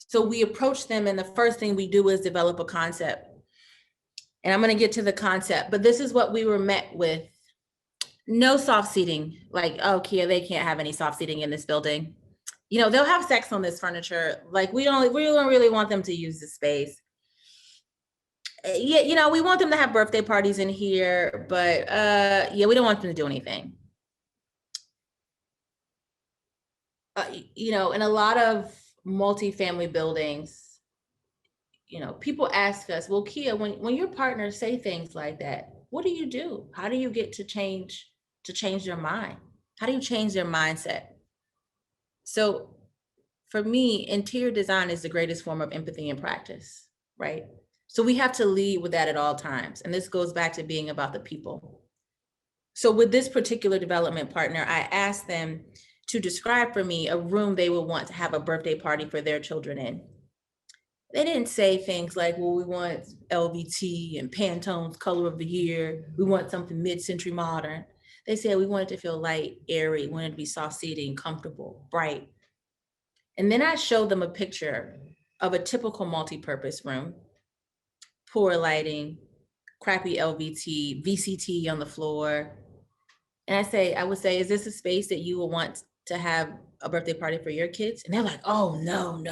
So we approached them, and the first thing we do is develop a concept. And I'm going to get to the concept, but this is what we were met with. No soft seating. Like, oh, Kia, they can't have any soft seating in this building. You know, they'll have sex on this furniture. Like, we don't really want them to use the space. Yeah, you know, we want them to have birthday parties in here, but yeah, we don't want them to do anything. You know, in a lot of multifamily buildings, you know, people ask us, well, Kia, when your partners say things like that, what do you do? How do you get to change their mind? How do you change their mindset? So for me, interior design is the greatest form of empathy in practice, right? So we have to lead with that at all times. And this goes back to being about the people. So with this particular development partner, I asked them to describe for me a room they would want to have a birthday party for their children in. They didn't say things like, well, we want LVT and Pantone's color of the year. We want something mid-century modern. They said we want it to feel light, airy, we want it to be soft seating, comfortable, bright. And then I showed them a picture of a typical multi-purpose room, poor lighting, crappy LVT, VCT on the floor. And I would say, is this a space that you would want to have a birthday party for your kids? And they're like, oh, no.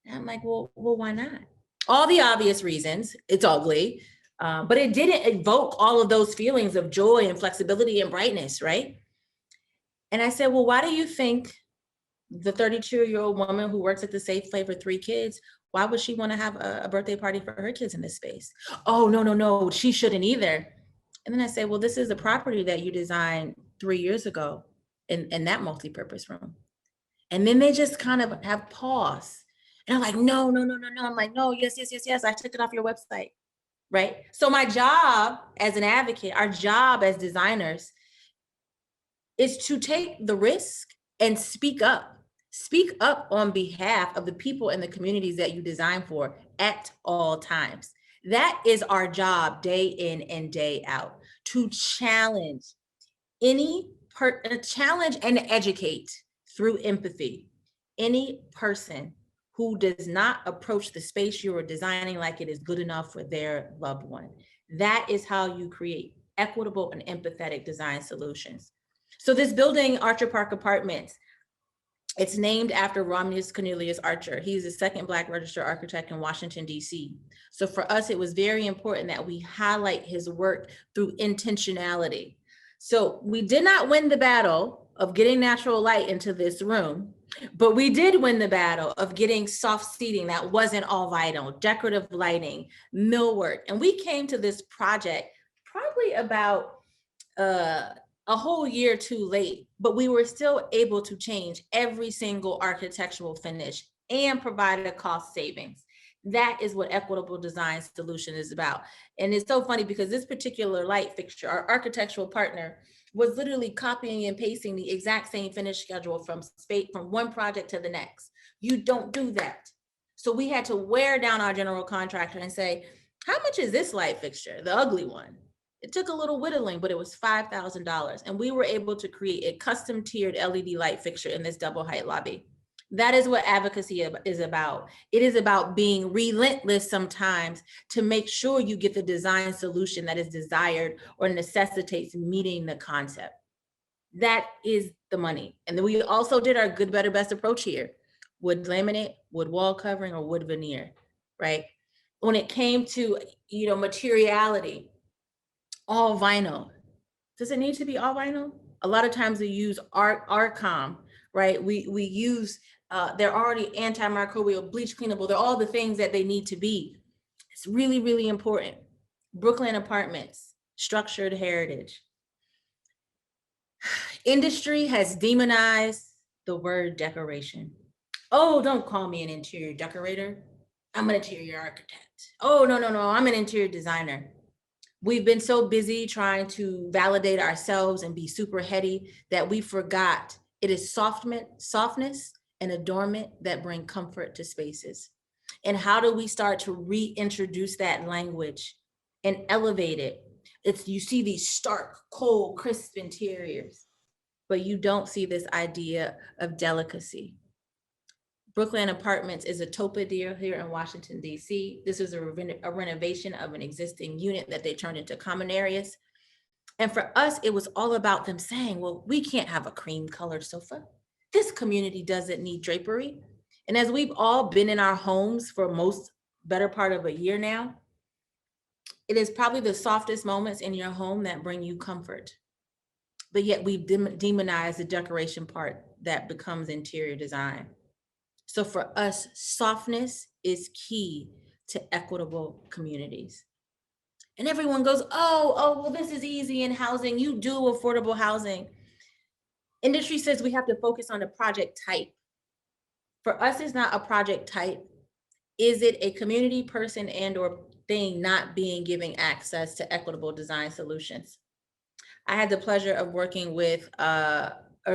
And I'm like, well, why not? All the obvious reasons. It's ugly, but it didn't evoke all of those feelings of joy and flexibility and brightness, right? And I said, well, why do you think the 32-year-old woman who works at the Safe Play for 3 kids, why would she want to have a birthday party for her kids in this space? Oh, no, she shouldn't either. And then I say, well, this is a property that you designed 3 years ago in that multi-purpose room. And then they just kind of have pause. And I'm like, no. I'm like, no, yes. I took it off your website, right? So my job as an advocate, our job as designers is to take the risk and speak up. Speak up on behalf of the people and the communities that you design for at all times. That is our job day in and day out, to challenge challenge and educate through empathy any person who does not approach the space you are designing like it is good enough for their loved one. That is how you create equitable and empathetic design solutions. So this building, Archer Park Apartments, it's named after Romulus Cornelius Archer. He's the second Black registered architect in Washington, D.C. So for us, it was very important that we highlight his work through intentionality. So we did not win the battle of getting natural light into this room, but we did win the battle of getting soft seating that wasn't all vinyl, decorative lighting, millwork. And we came to this project probably about a whole year too late, but we were still able to change every single architectural finish and provide a cost savings. That is what equitable design solution is about. And it's so funny because this particular light fixture, our architectural partner, was literally copying and pasting the exact same finish schedule from one project to the next. You don't do that. So we had to wear down our general contractor and say, how much is this light fixture, the ugly one? It took a little whittling, but it was $5,000. And we were able to create a custom tiered LED light fixture in this double height lobby. That is what advocacy is about. It is about being relentless sometimes to make sure you get the design solution that is desired or necessitates meeting the concept. That is the money. And then we also did our good, better, best approach here. Wood laminate, wood wall covering, or wood veneer, right? When it came to, materiality, all vinyl. Does it need to be all vinyl? A lot of times we use Arcom, right? We use, they're already antimicrobial, bleach cleanable. They're all the things that they need to be. It's really, really important. Brooklyn Apartments, structured heritage. Industry has demonized the word decoration. Oh, don't call me an interior decorator. I'm an interior architect. Oh, no, I'm an interior designer. We've been so busy trying to validate ourselves and be super heady that we forgot it is softness and adornment that bring comfort to spaces. And how do we start to reintroduce that language and elevate it? You see these stark, cold, crisp interiors, but you don't see this idea of delicacy. Brooklyn Apartments is a TOPA deal here in Washington, D.C. This is a renovation of an existing unit that they turned into common areas. And for us, it was all about them saying, well, we can't have a cream colored sofa. This community doesn't need drapery. And as we've all been in our homes for better part of a year now, it is probably the softest moments in your home that bring you comfort. But yet we've demonized the decoration part that becomes interior design. So for us, softness is key to equitable communities. And everyone goes, well, this is easy in housing. You do affordable housing. Industry says we have to focus on the project type. For us, it's not a project type. Is it a community, person, and or thing not being given access to equitable design solutions? I had the pleasure of working with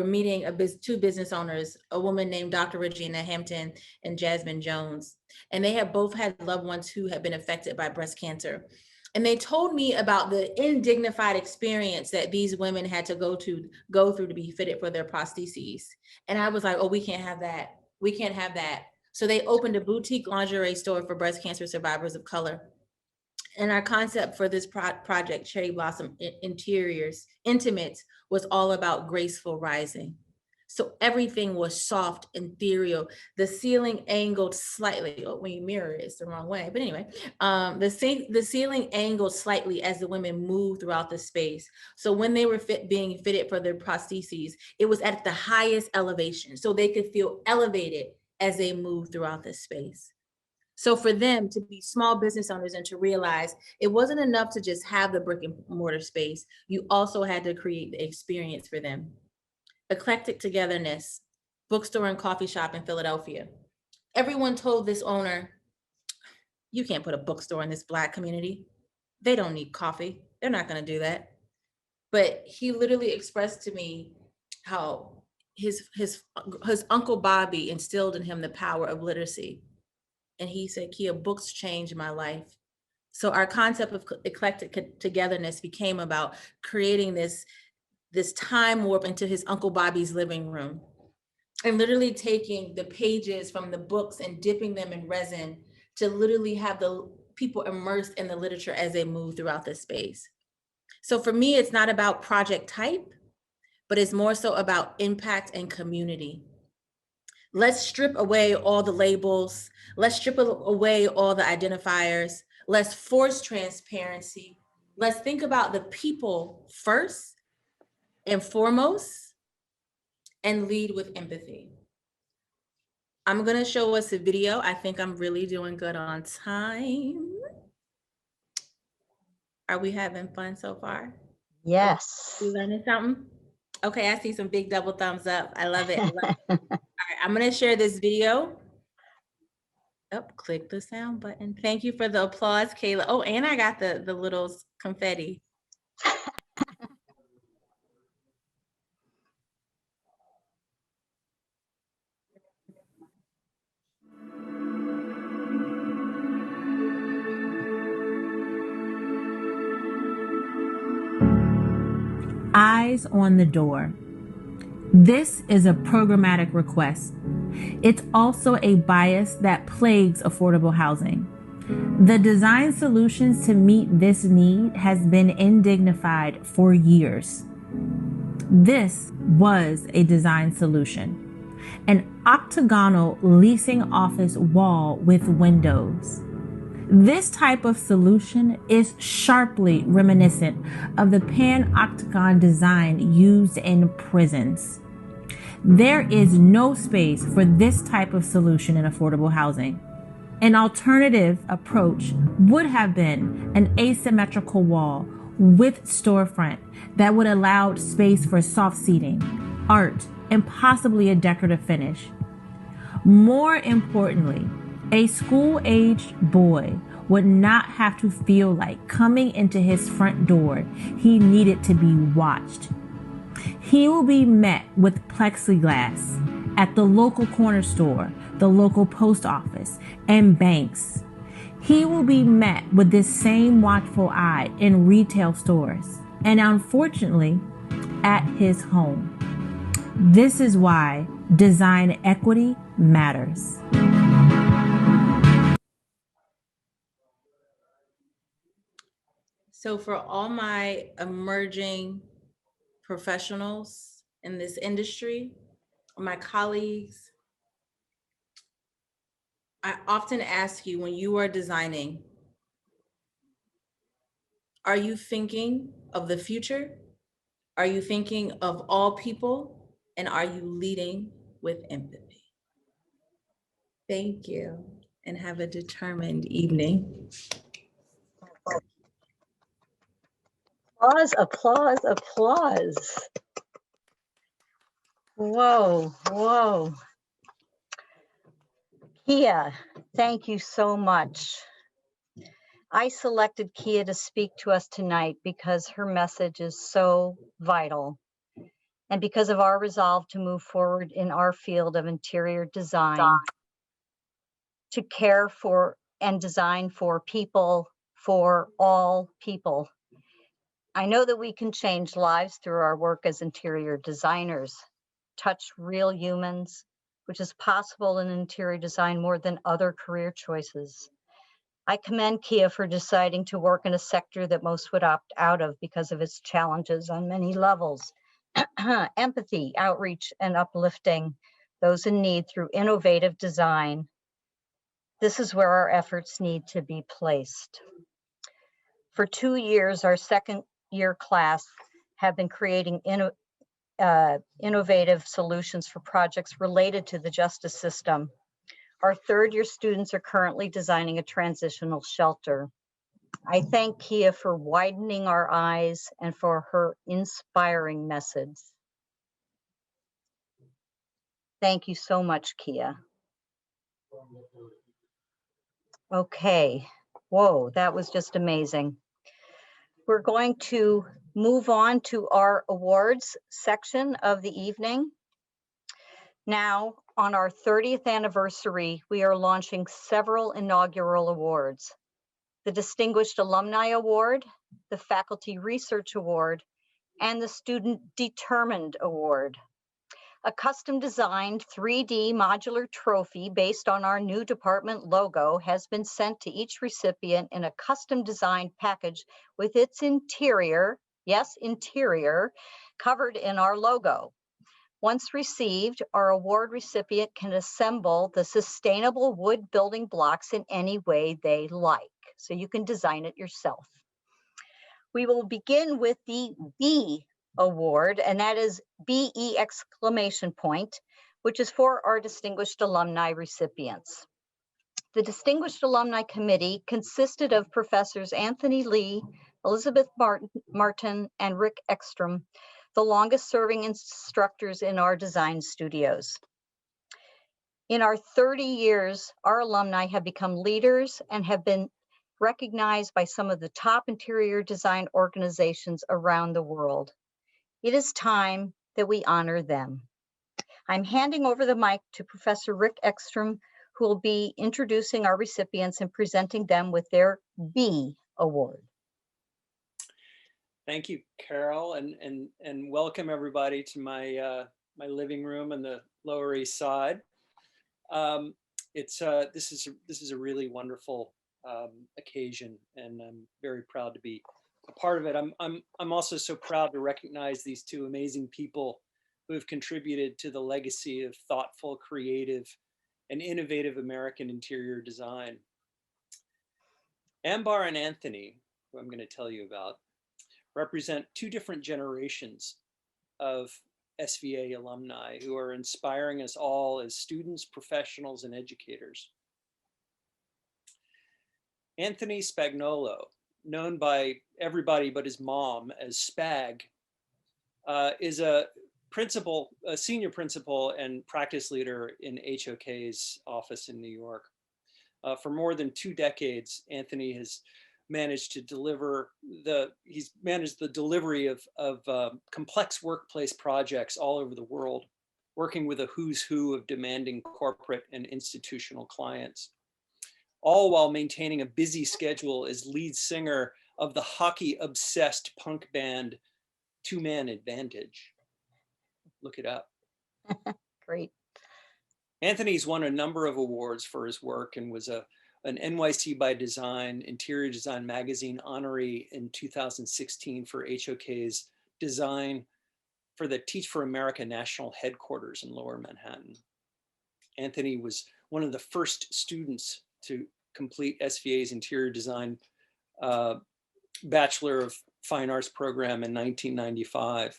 meeting two business owners, a woman named Dr. Regina Hampton and Jasmine Jones. And they have both had loved ones who have been affected by breast cancer. And they told me about the indignified experience that these women had to go through to be fitted for their prostheses. And I was like, oh, we can't have that. We can't have that. So they opened a boutique lingerie store for breast cancer survivors of color. And our concept for this project, Cherry Blossom Intimates, was all about graceful rising. So everything was soft, ethereal. The ceiling angled slightly. Oh, when you mirror it, it's the wrong way. But anyway, the ceiling angled slightly as the women moved throughout the space. So when they were being fitted for their prostheses, it was at the highest elevation. So they could feel elevated as they moved throughout the space. So for them to be small business owners and to realize it wasn't enough to just have the brick and mortar space, you also had to create the experience for them. Eclectic Togetherness, bookstore and coffee shop in Philadelphia. Everyone told this owner, you can't put a bookstore in this Black community. They don't need coffee. They're not going to do that. But he literally expressed to me how his Uncle Bobby instilled in him the power of literacy. And he said, Kia, books changed my life. So our concept of eclectic togetherness became about creating this time warp into his Uncle Bobby's living room and literally taking the pages from the books and dipping them in resin to literally have the people immersed in the literature as they move throughout the space. So for me, it's not about project type, but it's more so about impact and community. Let's strip away all the labels. Let's strip away all the identifiers. Let's force transparency. Let's think about the people first and foremost and lead with empathy. I'm gonna show us a video. I think I'm really doing good on time. Are we having fun so far? Yes. You learning something? Okay, I see some big double thumbs up. I love it. I love it. All right, I'm gonna share this video. Oh, click the sound button. Thank you for the applause, Kayla. Oh, and I got the little confetti. Eyes on the door. This is a programmatic request. It's also a bias that plagues affordable housing. The design solutions to meet this need has been indignified for years. This was a design solution, an octagonal leasing office wall with windows. This type of solution is sharply reminiscent of the pan-octagon design used in prisons. There is no space for this type of solution in affordable housing. An alternative approach would have been an asymmetrical wall with storefront that would allow space for soft seating, art, and possibly a decorative finish. More importantly, a school-aged boy would not have to feel like coming into his front door he needed to be watched. He will be met with plexiglass at the local corner store, the local post office, and banks. He will be met with this same watchful eye in retail stores, and unfortunately, at his home. This is why design equity matters. So for all my emerging professionals in this industry, my colleagues, I often ask you, when you are designing, are you thinking of the future? Are you thinking of all people? And are you leading with empathy? Thank you, and have a determined evening. Applause, applause, applause. Whoa, whoa. Kia, thank you so much. I selected Kia to speak to us tonight because her message is so vital, and because of our resolve to move forward in our field of interior design, to care for and design for people, for all people. I know that we can change lives through our work as interior designers, touch real humans, which is possible in interior design more than other career choices. I commend Kia for deciding to work in a sector that most would opt out of because of its challenges on many levels. Empathy, outreach, and uplifting those in need through innovative design. This is where our efforts need to be placed. For 2 years, our second year class have been creating innovative solutions for projects related to the justice system. Our third year students are currently designing a transitional shelter. I thank Kia for widening our eyes and for her inspiring message. Thank you so much, Kia. Okay, whoa, that was just amazing. We're going to move on to our awards section of the evening. Now, on our 30th anniversary, we are launching several inaugural awards: the Distinguished Alumni Award, the Faculty Research Award, and the Student Determined Award. A custom designed 3D modular trophy based on our new department logo has been sent to each recipient in a custom designed package with its interior, yes, interior, covered in our logo. Once received, our award recipient can assemble the sustainable wood building blocks in any way they like, so you can design it yourself. We will begin with the B Award, and that is BE exclamation point, which is for our distinguished alumni recipients. The Distinguished Alumni Committee consisted of Professors Anthony Lee, Elizabeth Martin, and Rick Eckstrom, the longest serving instructors in our design studios. In our 30 years, our alumni have become leaders and have been recognized by some of the top interior design organizations around the world. It is time that we honor them. I'm handing over the mic to Professor Rick Eckstrom, who will be introducing our recipients and presenting them with their B Award. Thank you, Carol, and welcome everybody to my my living room in the Lower East Side. This is a really wonderful occasion, and I'm very proud to be a part of it. I'm also so proud to recognize these two amazing people who have contributed to the legacy of thoughtful, creative, and innovative American interior design. Ambar and Anthony, who I'm going to tell you about, represent two different generations of SVA alumni who are inspiring us all as students, professionals, and educators. Anthony Spagnolo known by everybody but his mom as Spag, is a senior principal and practice leader in HOK's office in New York. For more than 2 decades, Anthony has managed to he's managed the delivery of complex workplace projects all over the world, working with a who's who of demanding corporate and institutional clients, all while maintaining a busy schedule as lead singer of the hockey-obsessed punk band Two Man Advantage. Look it up. Great. Anthony's won a number of awards for his work and was an NYC by Design, Interior Design Magazine honoree in 2016 for HOK's design for the Teach for America National Headquarters in Lower Manhattan. Anthony was one of the first students to complete SVA's Interior Design Bachelor of Fine Arts program in 1995.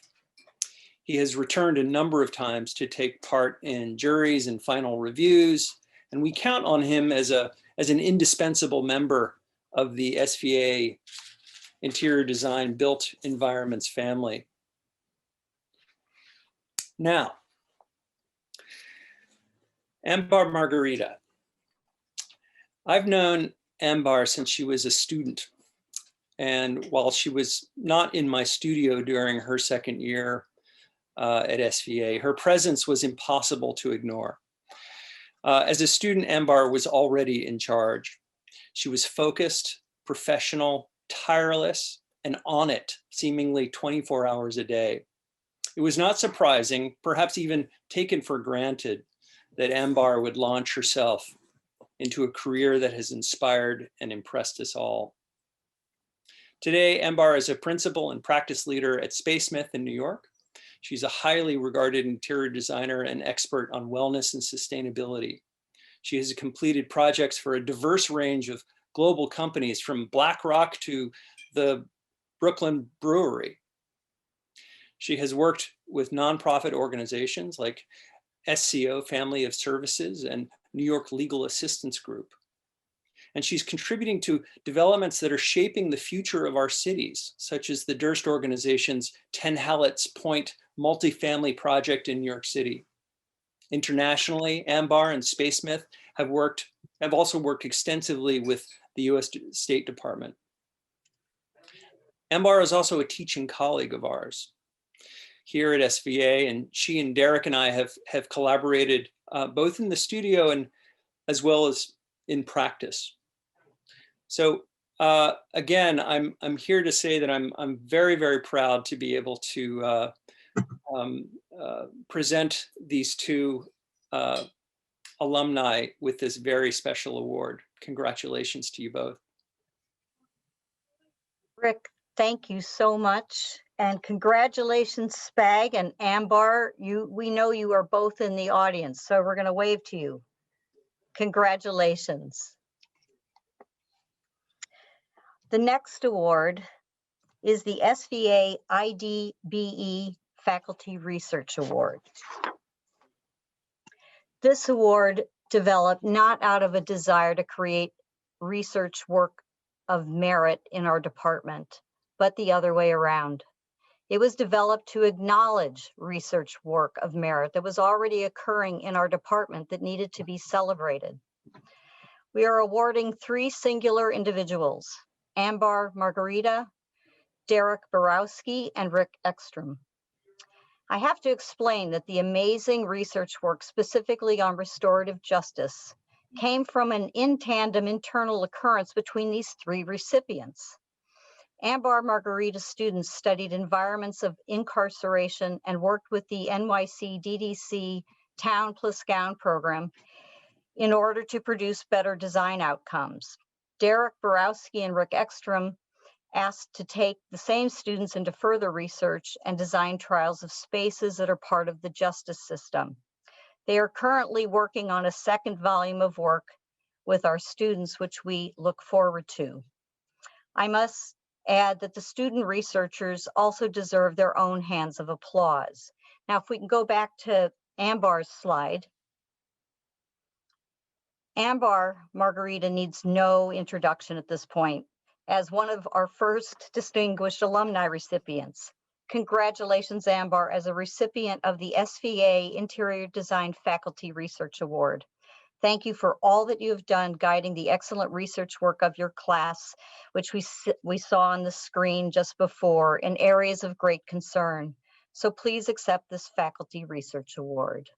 He has returned a number of times to take part in juries and final reviews, and we count on him as an indispensable member of the SVA Interior Design Built Environments family. Now, Ambar Margarita. I've known Ambar since she was a student, and while she was not in my studio during her second year at SVA, her presence was impossible to ignore. As a student, Ambar was already in charge. She was focused, professional, tireless, and on it, seemingly 24 hours a day. It was not surprising, perhaps even taken for granted, that Ambar would launch herself into a career that has inspired and impressed us all. Today, Ambar is a principal and practice leader at Spacesmith in New York. She's a highly regarded interior designer and expert on wellness and sustainability. She has completed projects for a diverse range of global companies, from BlackRock to the Brooklyn Brewery. She has worked with nonprofit organizations like SCO Family of Services and New York Legal Assistance Group. And she's contributing to developments that are shaping the future of our cities, such as the Durst organization's 10 Hallett's Point multifamily project in New York City. Internationally, Ambar and Spacesmith have also worked extensively with the US State Department. Ambar is also a teaching colleague of ours here at SVA, and she and Derek and I have collaborated both in the studio and as well as in practice. So again, I'm here to say that I'm very, very proud to be able to present these two alumni with this very special award. Congratulations to you both. Rick, thank you so much. And congratulations, Spag and Ambar. We know you are both in the audience, so we're going to wave to you. Congratulations. The next award is the SVA IDBE Faculty Research Award. This award developed not out of a desire to create research work of merit in our department, but the other way around. It was developed to acknowledge research work of merit that was already occurring in our department that needed to be celebrated. We are awarding 3 singular individuals: Ambar Margarita, Derek Barrowski, and Rick Eckstrom. I have to explain that the amazing research work specifically on restorative justice came from an in tandem internal occurrence between these 3 recipients. Ambar Margarita students studied environments of incarceration and worked with the NYCDDC Town Plus Gown program in order to produce better design outcomes. Derek Barrowski and Rick Eckstrom asked to take the same students into further research and design trials of spaces that are part of the justice system. They are currently working on a 2nd volume of work with our students, which we look forward to. I must add that the student researchers also deserve their own hands of applause. Now, if we can go back to Ambar's slide. Ambar Margarita needs no introduction at this point. as one of our first distinguished alumni recipients. Congratulations, Ambar, as a recipient of the SVA Interior Design Faculty Research Award. Thank you for all that you have done guiding the excellent research work of your class, which we saw on the screen just before, in areas of great concern. So please accept this Faculty Research Award.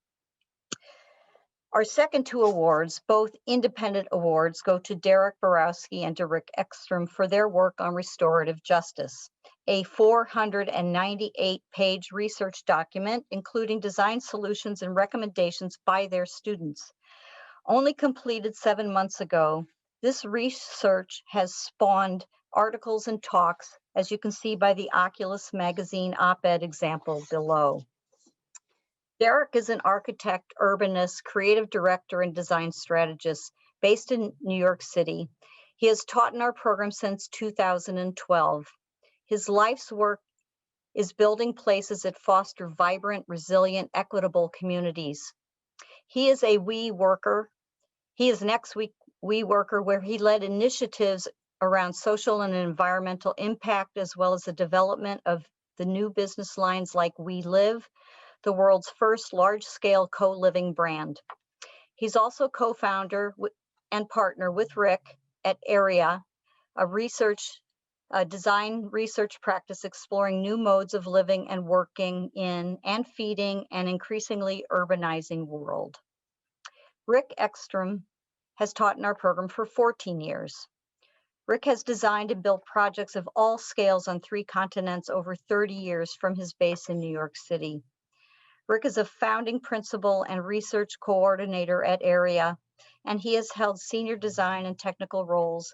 Our second two awards, both independent awards, go to Derek Barrowski and to Rick Eckstrom for their work on restorative justice, a 498-page research document, including design solutions and recommendations by their students. Only completed 7 months ago, this research has spawned articles and talks, as you can see by the Oculus magazine op-ed example below. Derek is an architect, urbanist, creative director, and design strategist based in New York City. He has taught in our program since 2012. His life's work is building places that foster vibrant, resilient, equitable communities. He is a we worker. He is an ex-we worker where he led initiatives around social and environmental impact, as well as the development of the new business lines like We Live, the world's first large-scale co-living brand. He's also co-founder and partner with Rick at AREA, a design research practice exploring new modes of living and working in and feeding an increasingly urbanizing world. Rick Eckstrom has taught in our program for 14 years. Rick has designed and built projects of all scales on 3 continents over 30 years from his base in New York City. Rick is a founding principal and research coordinator at AREA, and he has held senior design and technical roles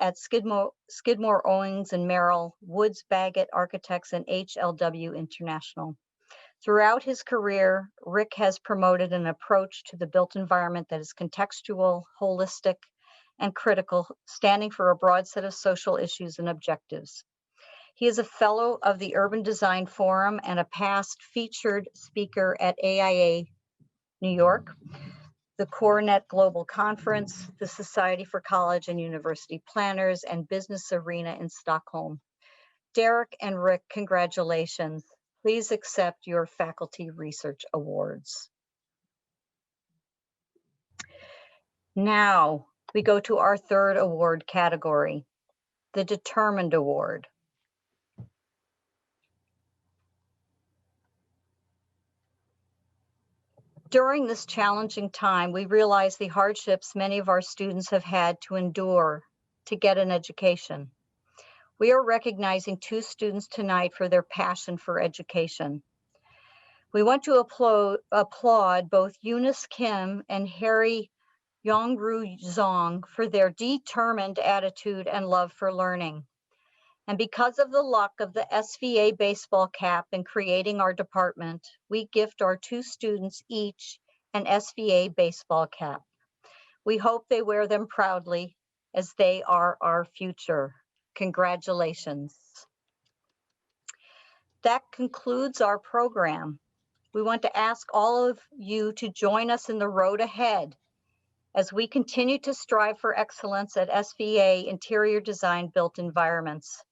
at Skidmore, Owings and Merrill, Woods Bagot Architects, and HLW International. Throughout his career, Rick has promoted an approach to the built environment that is contextual, holistic, and critical, standing for a broad set of social issues and objectives. He is a fellow of the Urban Design Forum and a past featured speaker at AIA New York, the CoreNet Global Conference, the Society for College and University Planners, and Business Arena in Stockholm. Derek and Rick, congratulations. Please accept your Faculty Research Awards. Now we go to our third award category, the Determined Award. During this challenging time, we realize the hardships many of our students have had to endure to get an education. We are recognizing 2 students tonight for their passion for education. We want to applaud both Eunice Kim and Harry Yongru Zong for their determined attitude and love for learning. And because of the luck of the SVA baseball cap in creating our department, we gift our 2 students each an SVA baseball cap. We hope they wear them proudly, as they are our future. Congratulations. That concludes our program. We want to ask all of you to join us in the road ahead as we continue to strive for excellence at SVA Interior Design Built Environments.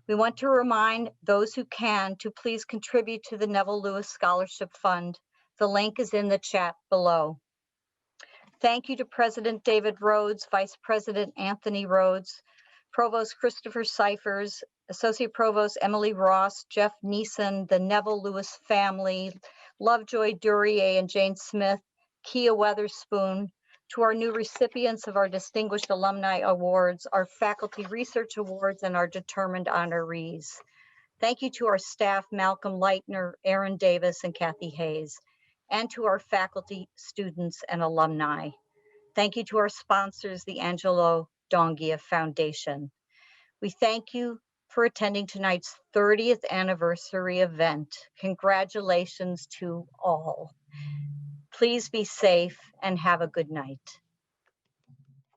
We want to remind those who can to please contribute to the Neville Lewis Scholarship Fund. The link is in the chat below. Thank you to President David Rhodes, Vice President Anthony Rhodes, Provost Christopher Cyphers, Associate Provost Emily Ross, Jeff Neeson, the Neville Lewis family, Lovejoy Duryea and Jane Smith, Kia Weatherspoon, to our new recipients of our Distinguished Alumni Awards, our Faculty Research Awards, and our Determined Honorees. Thank you to our staff, Malcolm Leitner, Aaron Davis, and Kathy Hayes, and to our faculty, students, and alumni. Thank you to our sponsors, the Angelo Dongia Foundation. We thank you for attending tonight's 30th anniversary event. Congratulations to all. Please be safe and have a good night.